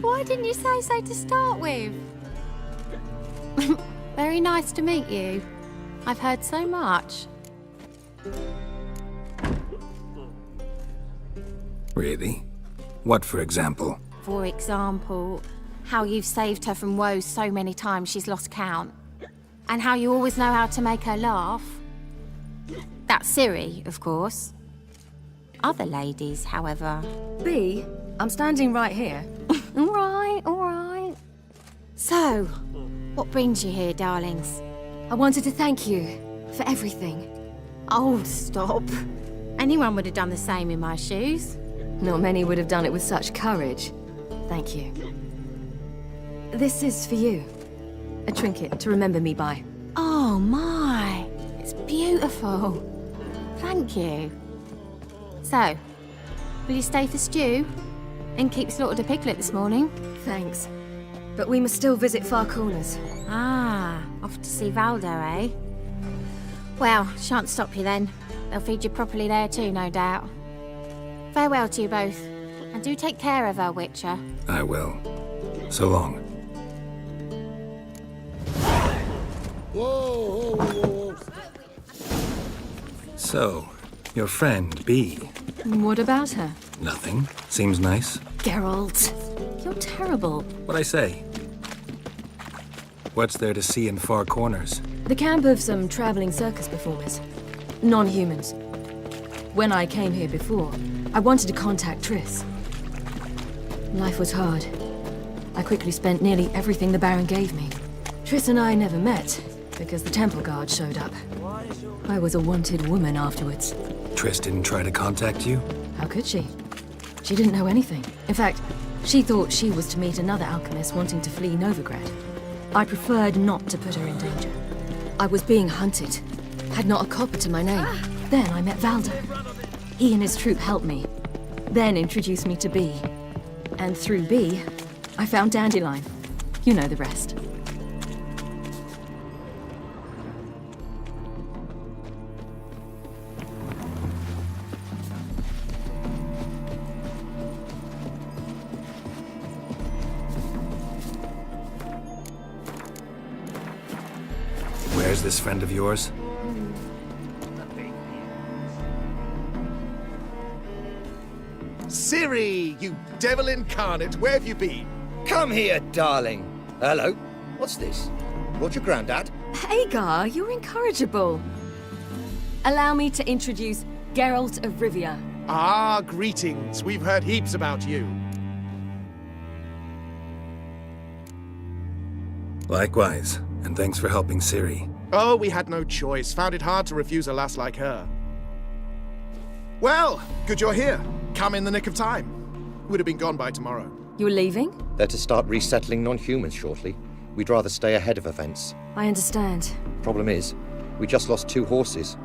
Why didn't you say so to start with? Very nice to meet you. I've heard so much. Really? What, for example? For example, how you've saved her from woes so many times she's lost count. And how you always know how to make her laugh. That's Ciri, of course. Other ladies, however... Bee, I'm standing right here. All right. So, what brings you here, darlings? I wanted to thank you for everything. Oh, stop. Anyone would have done the same in my shoes. Not many would have done it with such courage. Thank you. This is for you. A trinket to remember me by. Oh my, it's beautiful. Thank you. So, will you stay for stew? And keep slaughtered a piglet this morning? Thanks. But we must still visit Far Corners. Ah, off to see Valdo, eh? Well, shan't stop you then. They'll feed you properly there too, no doubt. Farewell to you both. And do take care of her, Witcher. I will. So long. Whoa. So, your friend, Bee. What about her? Nothing. Seems nice. Geralt, you're terrible. What'd I say? What's there to see in Far Corners? The camp of some traveling circus performers. Non-humans. When I came here before, I wanted to contact Triss. Life was hard. I quickly spent nearly everything the Baron gave me. Triss and I never met, because the Temple Guard showed up. I was a wanted woman afterwards. Triss didn't try to contact you? How could she? She didn't know anything. In fact, she thought she was to meet another alchemist wanting to flee Novigrad. I preferred not to put her in danger. I was being hunted. Had not a copper to my name. Then I met Valdo. He and his troop helped me. Then introduced me to B. And through B, I found Dandelion. You know the rest. Where's this friend of yours? Ciri, you devil incarnate, where have you been? Come here, darling. Hello. What's this? Brought your granddad? Hagar, you're incorrigible. Allow me to introduce Geralt of Rivia. Ah, greetings. We've heard heaps about you. Likewise, and thanks for helping Ciri. Oh, we had no choice. Found it hard to refuse a lass like her. Well, good you're here. Come in the nick of time. Would have been gone by tomorrow. You're leaving? They're to start resettling non-humans shortly. We'd rather stay ahead of events. I understand. Problem is, we just lost 2 horses.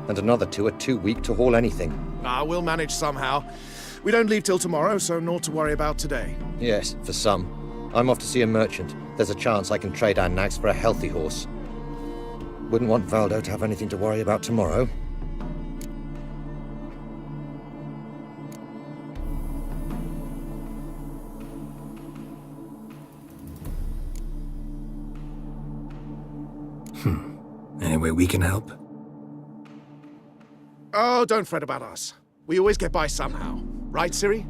And another 2 are too weak to haul anything. Ah, we'll manage somehow. We don't leave till tomorrow, so naught to worry about today. Yes, for some. I'm off to see a merchant. There's a chance I can trade our nags for a healthy horse. Wouldn't want Valdo to have anything to worry about tomorrow. Any way we can help? Oh, don't fret about us. We always get by somehow. Right, Ciri?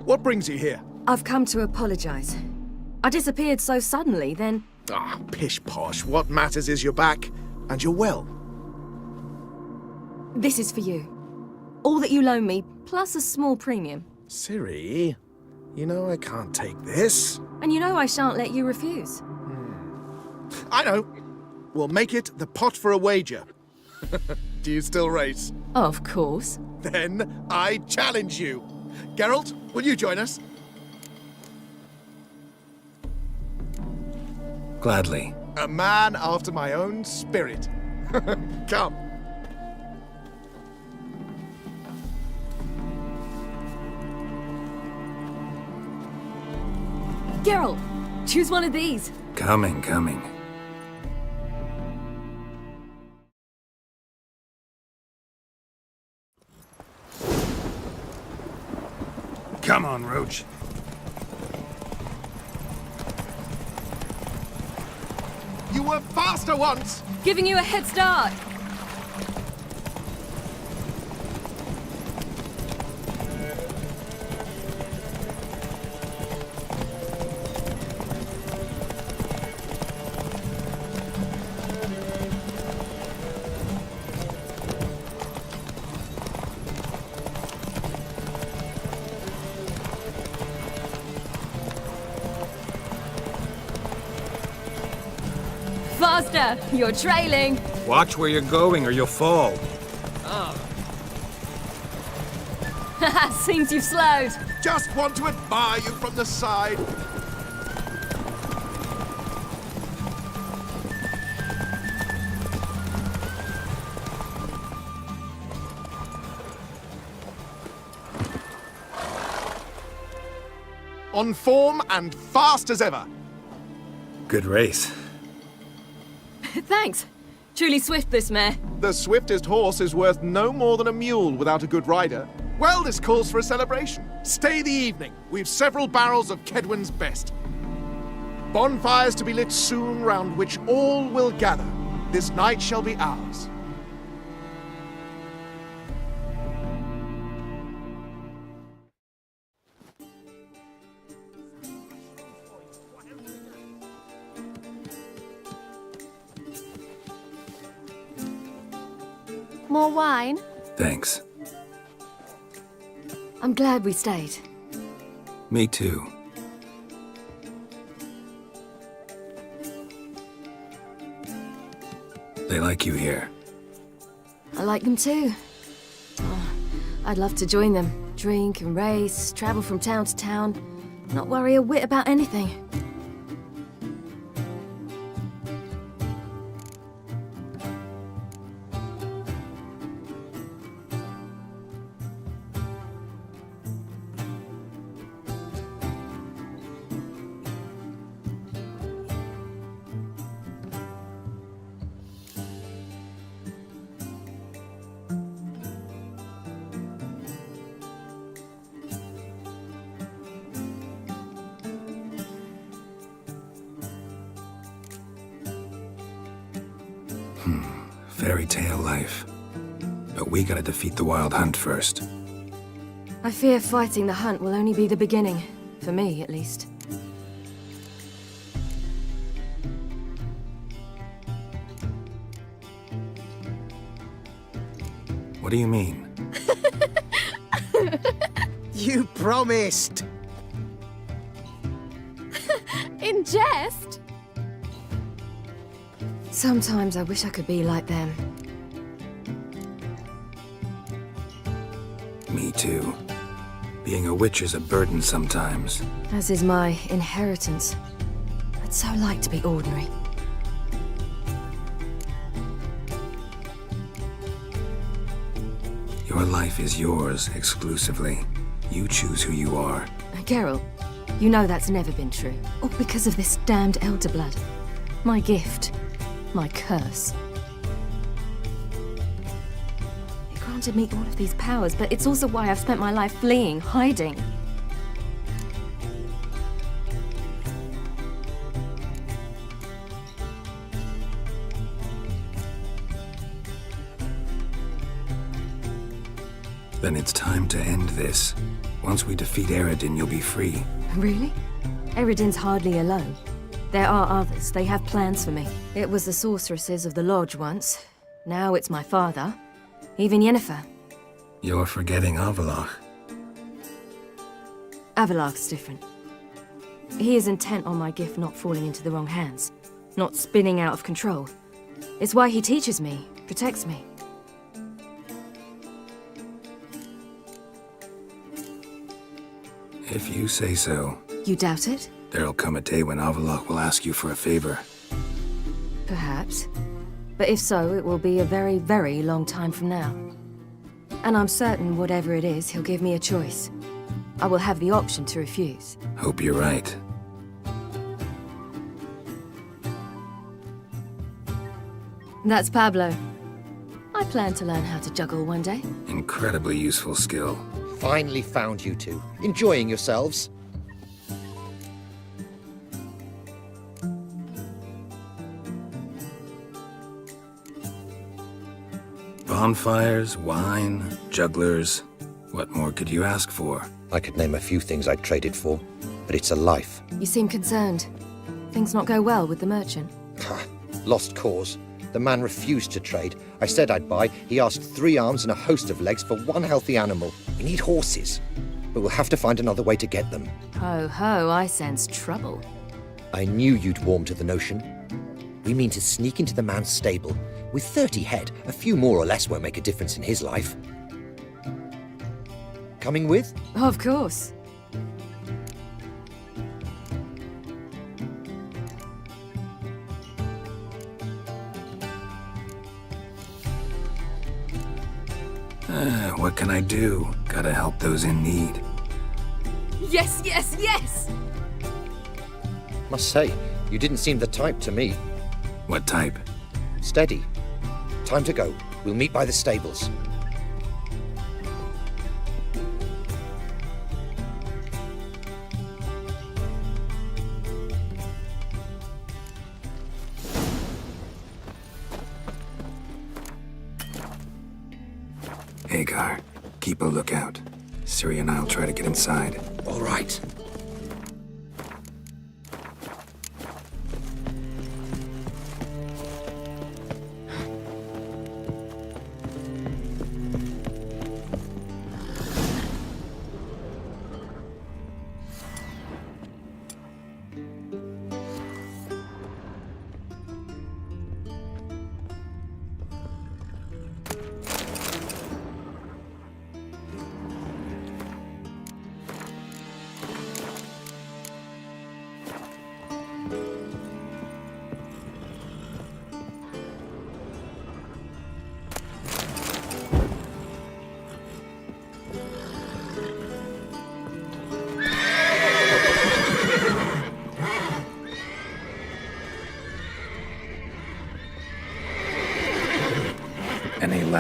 What brings you here? I've come to apologize. I disappeared so suddenly, then... Ah, pish-posh. What matters is you're back, and you're well. This is for you. All that you loan me, plus a small premium. Ciri, you know I can't take this. And you know I shan't let you refuse. I know. We'll make it the pot for a wager. Do you still race? Of course. Then I challenge you. Geralt, will you join us? Gladly. A man after my own spirit. Come. Geralt, choose one of these. Coming. Come on, Roach. You were faster once! Giving you a head start. Faster! You're trailing! Watch where you're going or you'll fall. Seems you've slowed. Just want to admire you from the side. On form and fast as ever. Good race. Thanks. Truly swift, this mare. The swiftest horse is worth no more than a mule without a good rider. Well, this calls for a celebration. Stay the evening. We've several barrels of Kedwen's best. Bonfires to be lit soon, round which all will gather. This night shall be ours. More wine? Thanks. I'm glad we stayed. Me too. They like you here. I like them too. Oh, I'd love to join them. Drink and race, travel from town to town. Not worry a whit about anything. Fairy tale life. But we gotta defeat the Wild Hunt first. I fear fighting the hunt will only be the beginning. For me, at least. What do you mean? You promised! In jest? Sometimes I wish I could be like them. Me too. Being a witch is a burden sometimes. As is my inheritance. I'd so like to be ordinary. Your life is yours exclusively. You choose who you are. Geralt, you know that's never been true. All because of this damned elder blood. My gift. My curse. It granted me all of these powers, but it's also why I've spent my life fleeing, hiding. Then it's time to end this. Once we defeat Readon, you'll be free. Really? Eredin's hardly alone. There are others. They have plans for me. It was the sorceresses of the Lodge once. Now it's my father. Even Yennefer. You're forgetting Avallac'h. Avallac'h's different. He is intent on my gift not falling into the wrong hands. Not spinning out of control. It's why he teaches me, protects me. If you say so. You doubt it? There'll come a day when Avallac'h will ask you for a favor. Perhaps. But if so, it will be a very, very long time from now. And I'm certain whatever it is, he'll give me a choice. I will have the option to refuse. Hope you're right. That's Pablo. I plan to learn how to juggle one day. Incredibly useful skill. Finally found you two. Enjoying yourselves? Bonfires, wine, jugglers. What more could you ask for? I could name a few things I'd trade it for, but it's a life. You seem concerned. Things not go well with the merchant? Lost cause. The man refused to trade. I said I'd buy. He asked 3 arms and a host of legs for 1 healthy animal. We need horses, but we'll have to find another way to get them. Ho ho, I sense trouble. I knew you'd warm to the notion. We mean to sneak into the man's stable. With 30 head, a few more or less won't make a difference in his life. Coming with? Of course. What can I do? Gotta help those in need. Yes, yes, yes! Must say, you didn't seem the type to me. What type? Steady. Time to go. We'll meet by the stables. Hagar, keep a lookout. Ciri and I'll try to get inside. All right.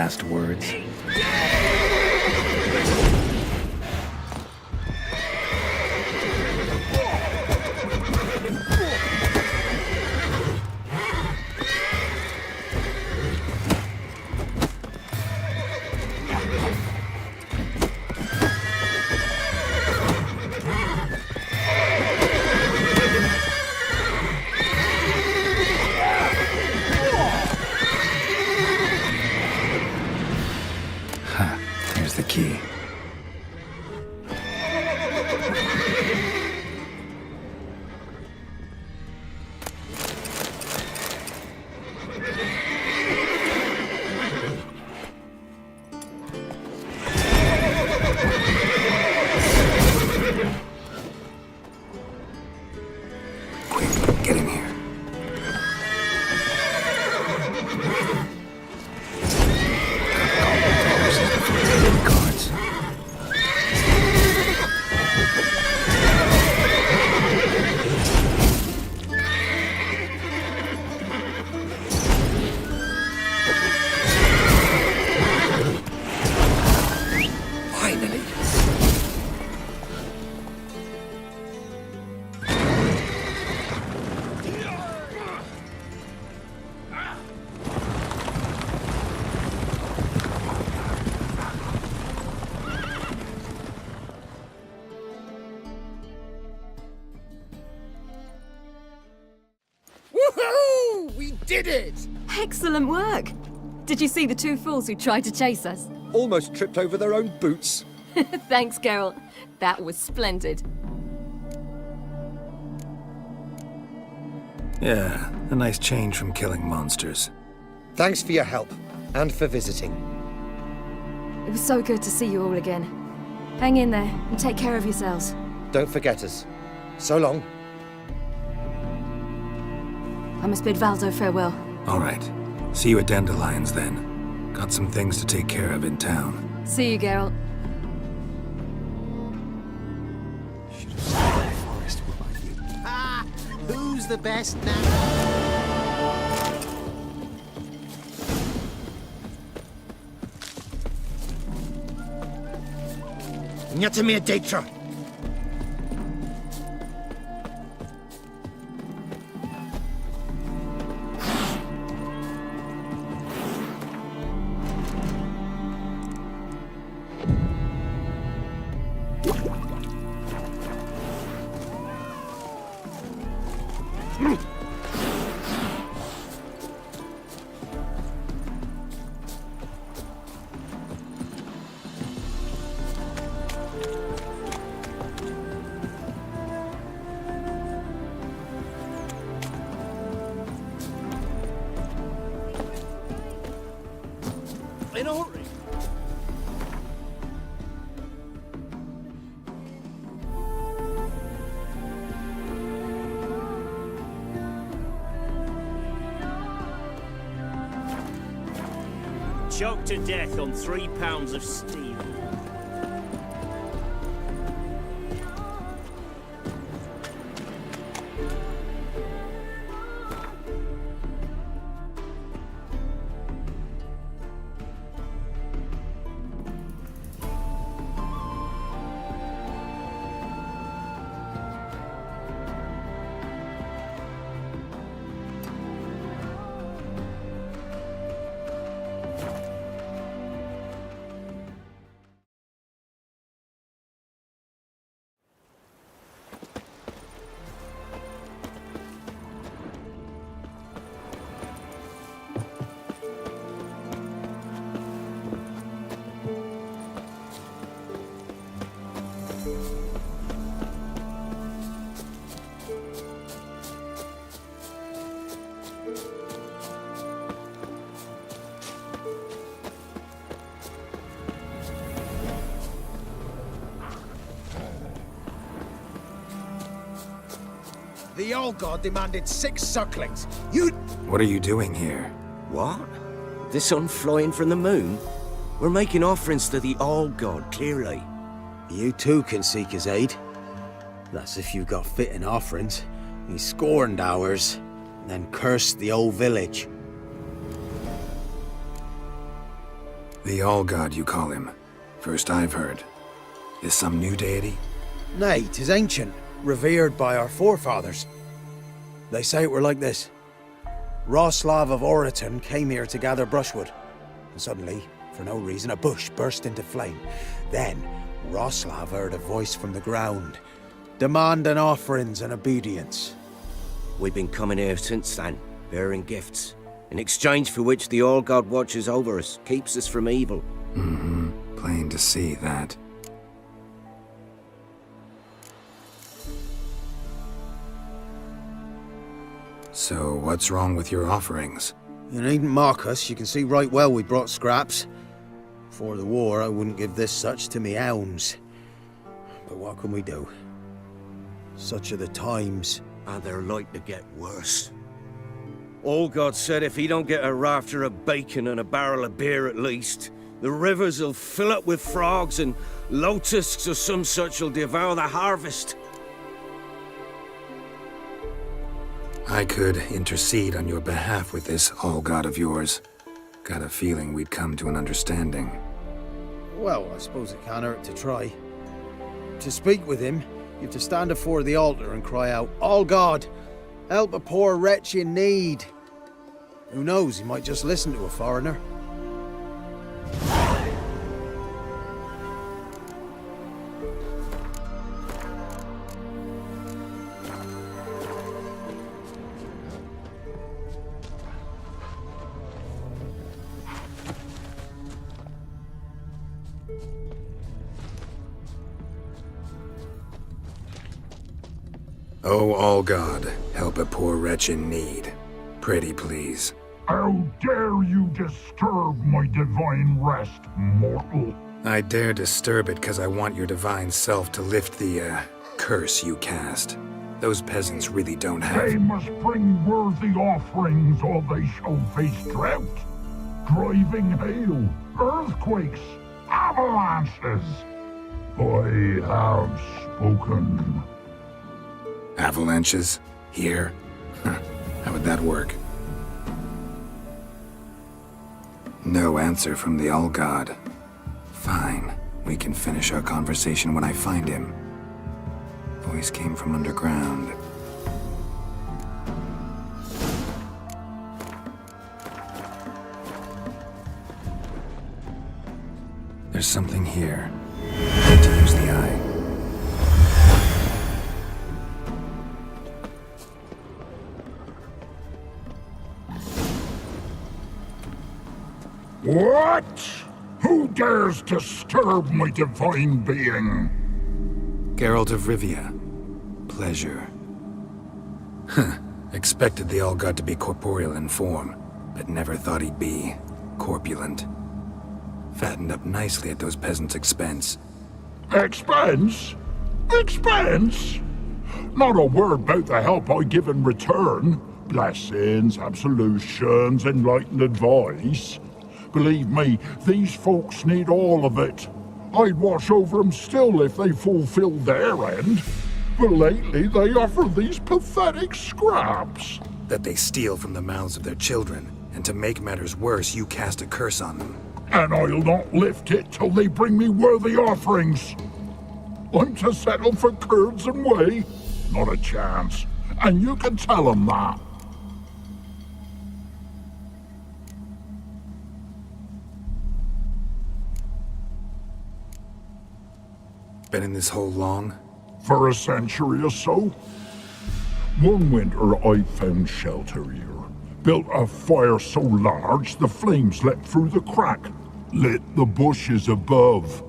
last words? There's the key. Quick, get in here. Finally. Woohoo! We did it! Excellent work! Did you see the two fools who tried to chase us? Almost tripped over their own boots. Thanks, Carol. That was splendid. Yeah, a nice change from killing monsters. Thanks for your help, and for visiting. It was so good to see you all again. Hang in there, and take care of yourselves. Don't forget us. So long. I must bid Valdo farewell. All right. See you at Dandelions, then. Got some things to take care of in town. See you, Geralt. Ah, who's the best now? Not me a data. In a hurry. Choked to death on 3 pounds of steel. The old god demanded 6 sucklings. You... What are you doing here? What? The sun flying from the moon? We're making offerings to the old god, clearly. You too can seek his aid. That's if you've got fitting offerings. He scorned ours, then cursed the old village. The All-God, you call him. First I've heard. Is some new deity? Nay, 'tis ancient, revered by our forefathers. They say it were like this. Roslav of Oriton came here to gather brushwood, and suddenly, for no reason, a bush burst into flame. Then, Roslav heard a voice from the ground, demanding offerings and obedience. We've been coming here since then, bearing gifts, in exchange for which the All-God watches over us, keeps us from evil. Mm-hmm. Plain to see that. So, what's wrong with your offerings? You needn't mock us, you can see right well we brought scraps. Before the war, I wouldn't give this such to me hounds. But what can we do? Such are the times. And they're like to get worse. All-God said if he don't get a rafter of bacon and a barrel of beer at least, the rivers will fill up with frogs and locusts or some such will devour the harvest. I could intercede on your behalf with this All-God of yours. Got a feeling we'd come to an understanding. Well, I suppose it can't hurt to try. To speak with him, you have to stand before the altar and cry out, "All God, help a poor wretch in need." Who knows, he might just listen to a foreigner. Oh, All-God, help a poor wretch in need. Pretty please. How dare you disturb my divine rest, mortal? I dare disturb it because I want your divine self to lift the, curse you cast. Those peasants really don't have— They must bring worthy offerings or they shall face drought, driving hail, earthquakes, avalanches. I have spoken. Avalanches? Here? How would that work? No answer from the All-God. Fine. We can finish our conversation when I find him. Voice came from underground. There's something here. Need to use the eye. What? Who dares disturb my divine being? Geralt of Rivia. Pleasure. Expected the All-God to be corporeal in form, but never thought he'd be corpulent. Fattened up nicely at those peasants' expense. Expense? Expense? Not a word about the help I give in return. Blessings, absolutions, enlightened advice. Believe me, these folks need all of it. I'd watch over them still if they fulfilled their end. But lately they offer these pathetic scraps. That they steal from the mouths of their children, and to make matters worse, you cast a curse on them. And I'll not lift it till they bring me worthy offerings. I'm to settle for curds and whey? Not a chance. And you can tell them that. Been in this hole long? For a century or so. One winter I found shelter here. Built a fire so large the flames leapt through the crack, lit the bushes above.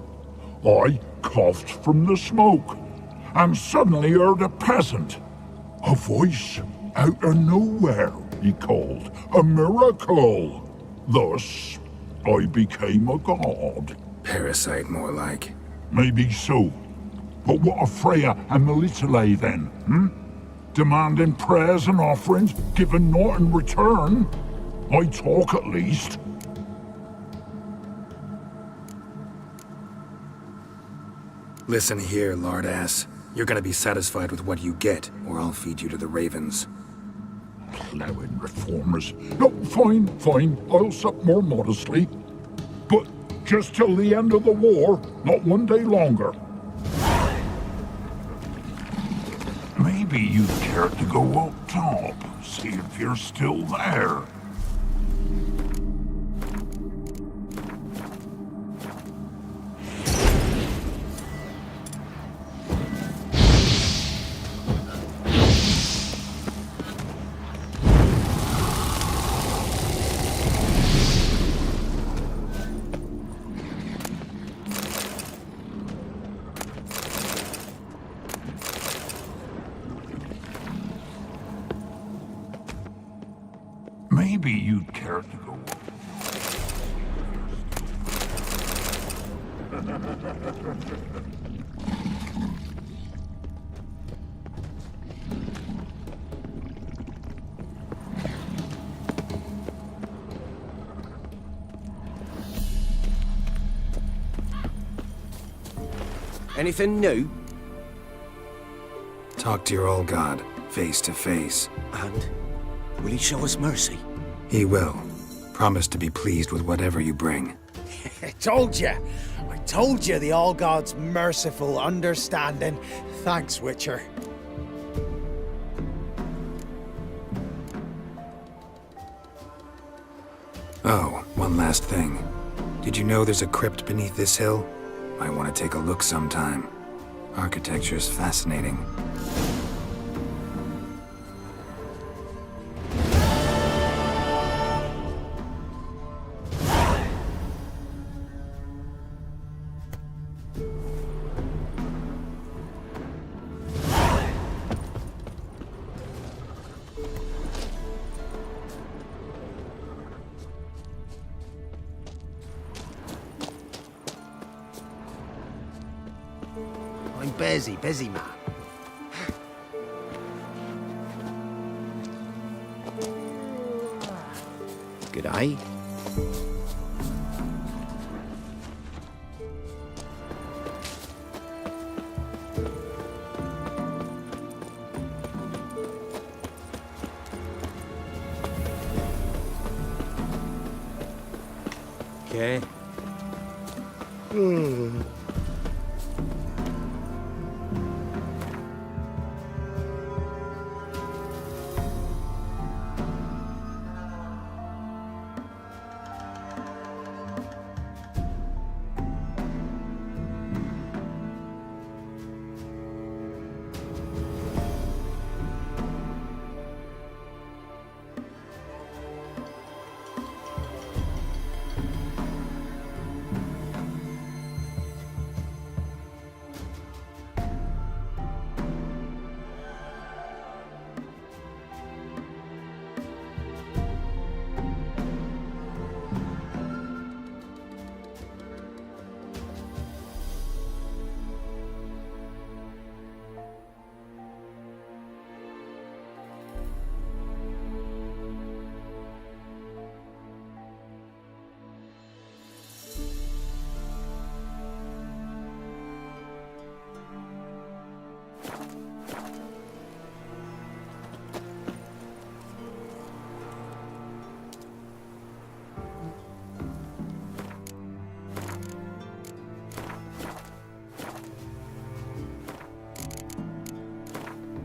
I coughed from the smoke, and suddenly heard a peasant. A voice out of nowhere, he called. A miracle. Thus, I became a god. Parasite, more like. Maybe so. But what of Freya and Melitele then, Demanding prayers and offerings, given naught in return? I talk at least. Listen here, lard-ass. You're gonna be satisfied with what you get, or I'll feed you to the ravens. Ploughing reformers. No, fine. I'll sup more modestly. But Just till the end of the war, not one day longer. Maybe you'd care to go up top, see if you're still there. Maybe you'd care to go. Anything new? Talk to your old god, face to face. And? Will he show us mercy? He will. Promise to be pleased with whatever you bring. I told you! I told you the All-God's merciful understanding. Thanks, Witcher. Oh, one last thing. Did you know there's a crypt beneath this hill? I want to take a look sometime. Architecture's fascinating. I'm busy man. G'day. Okay.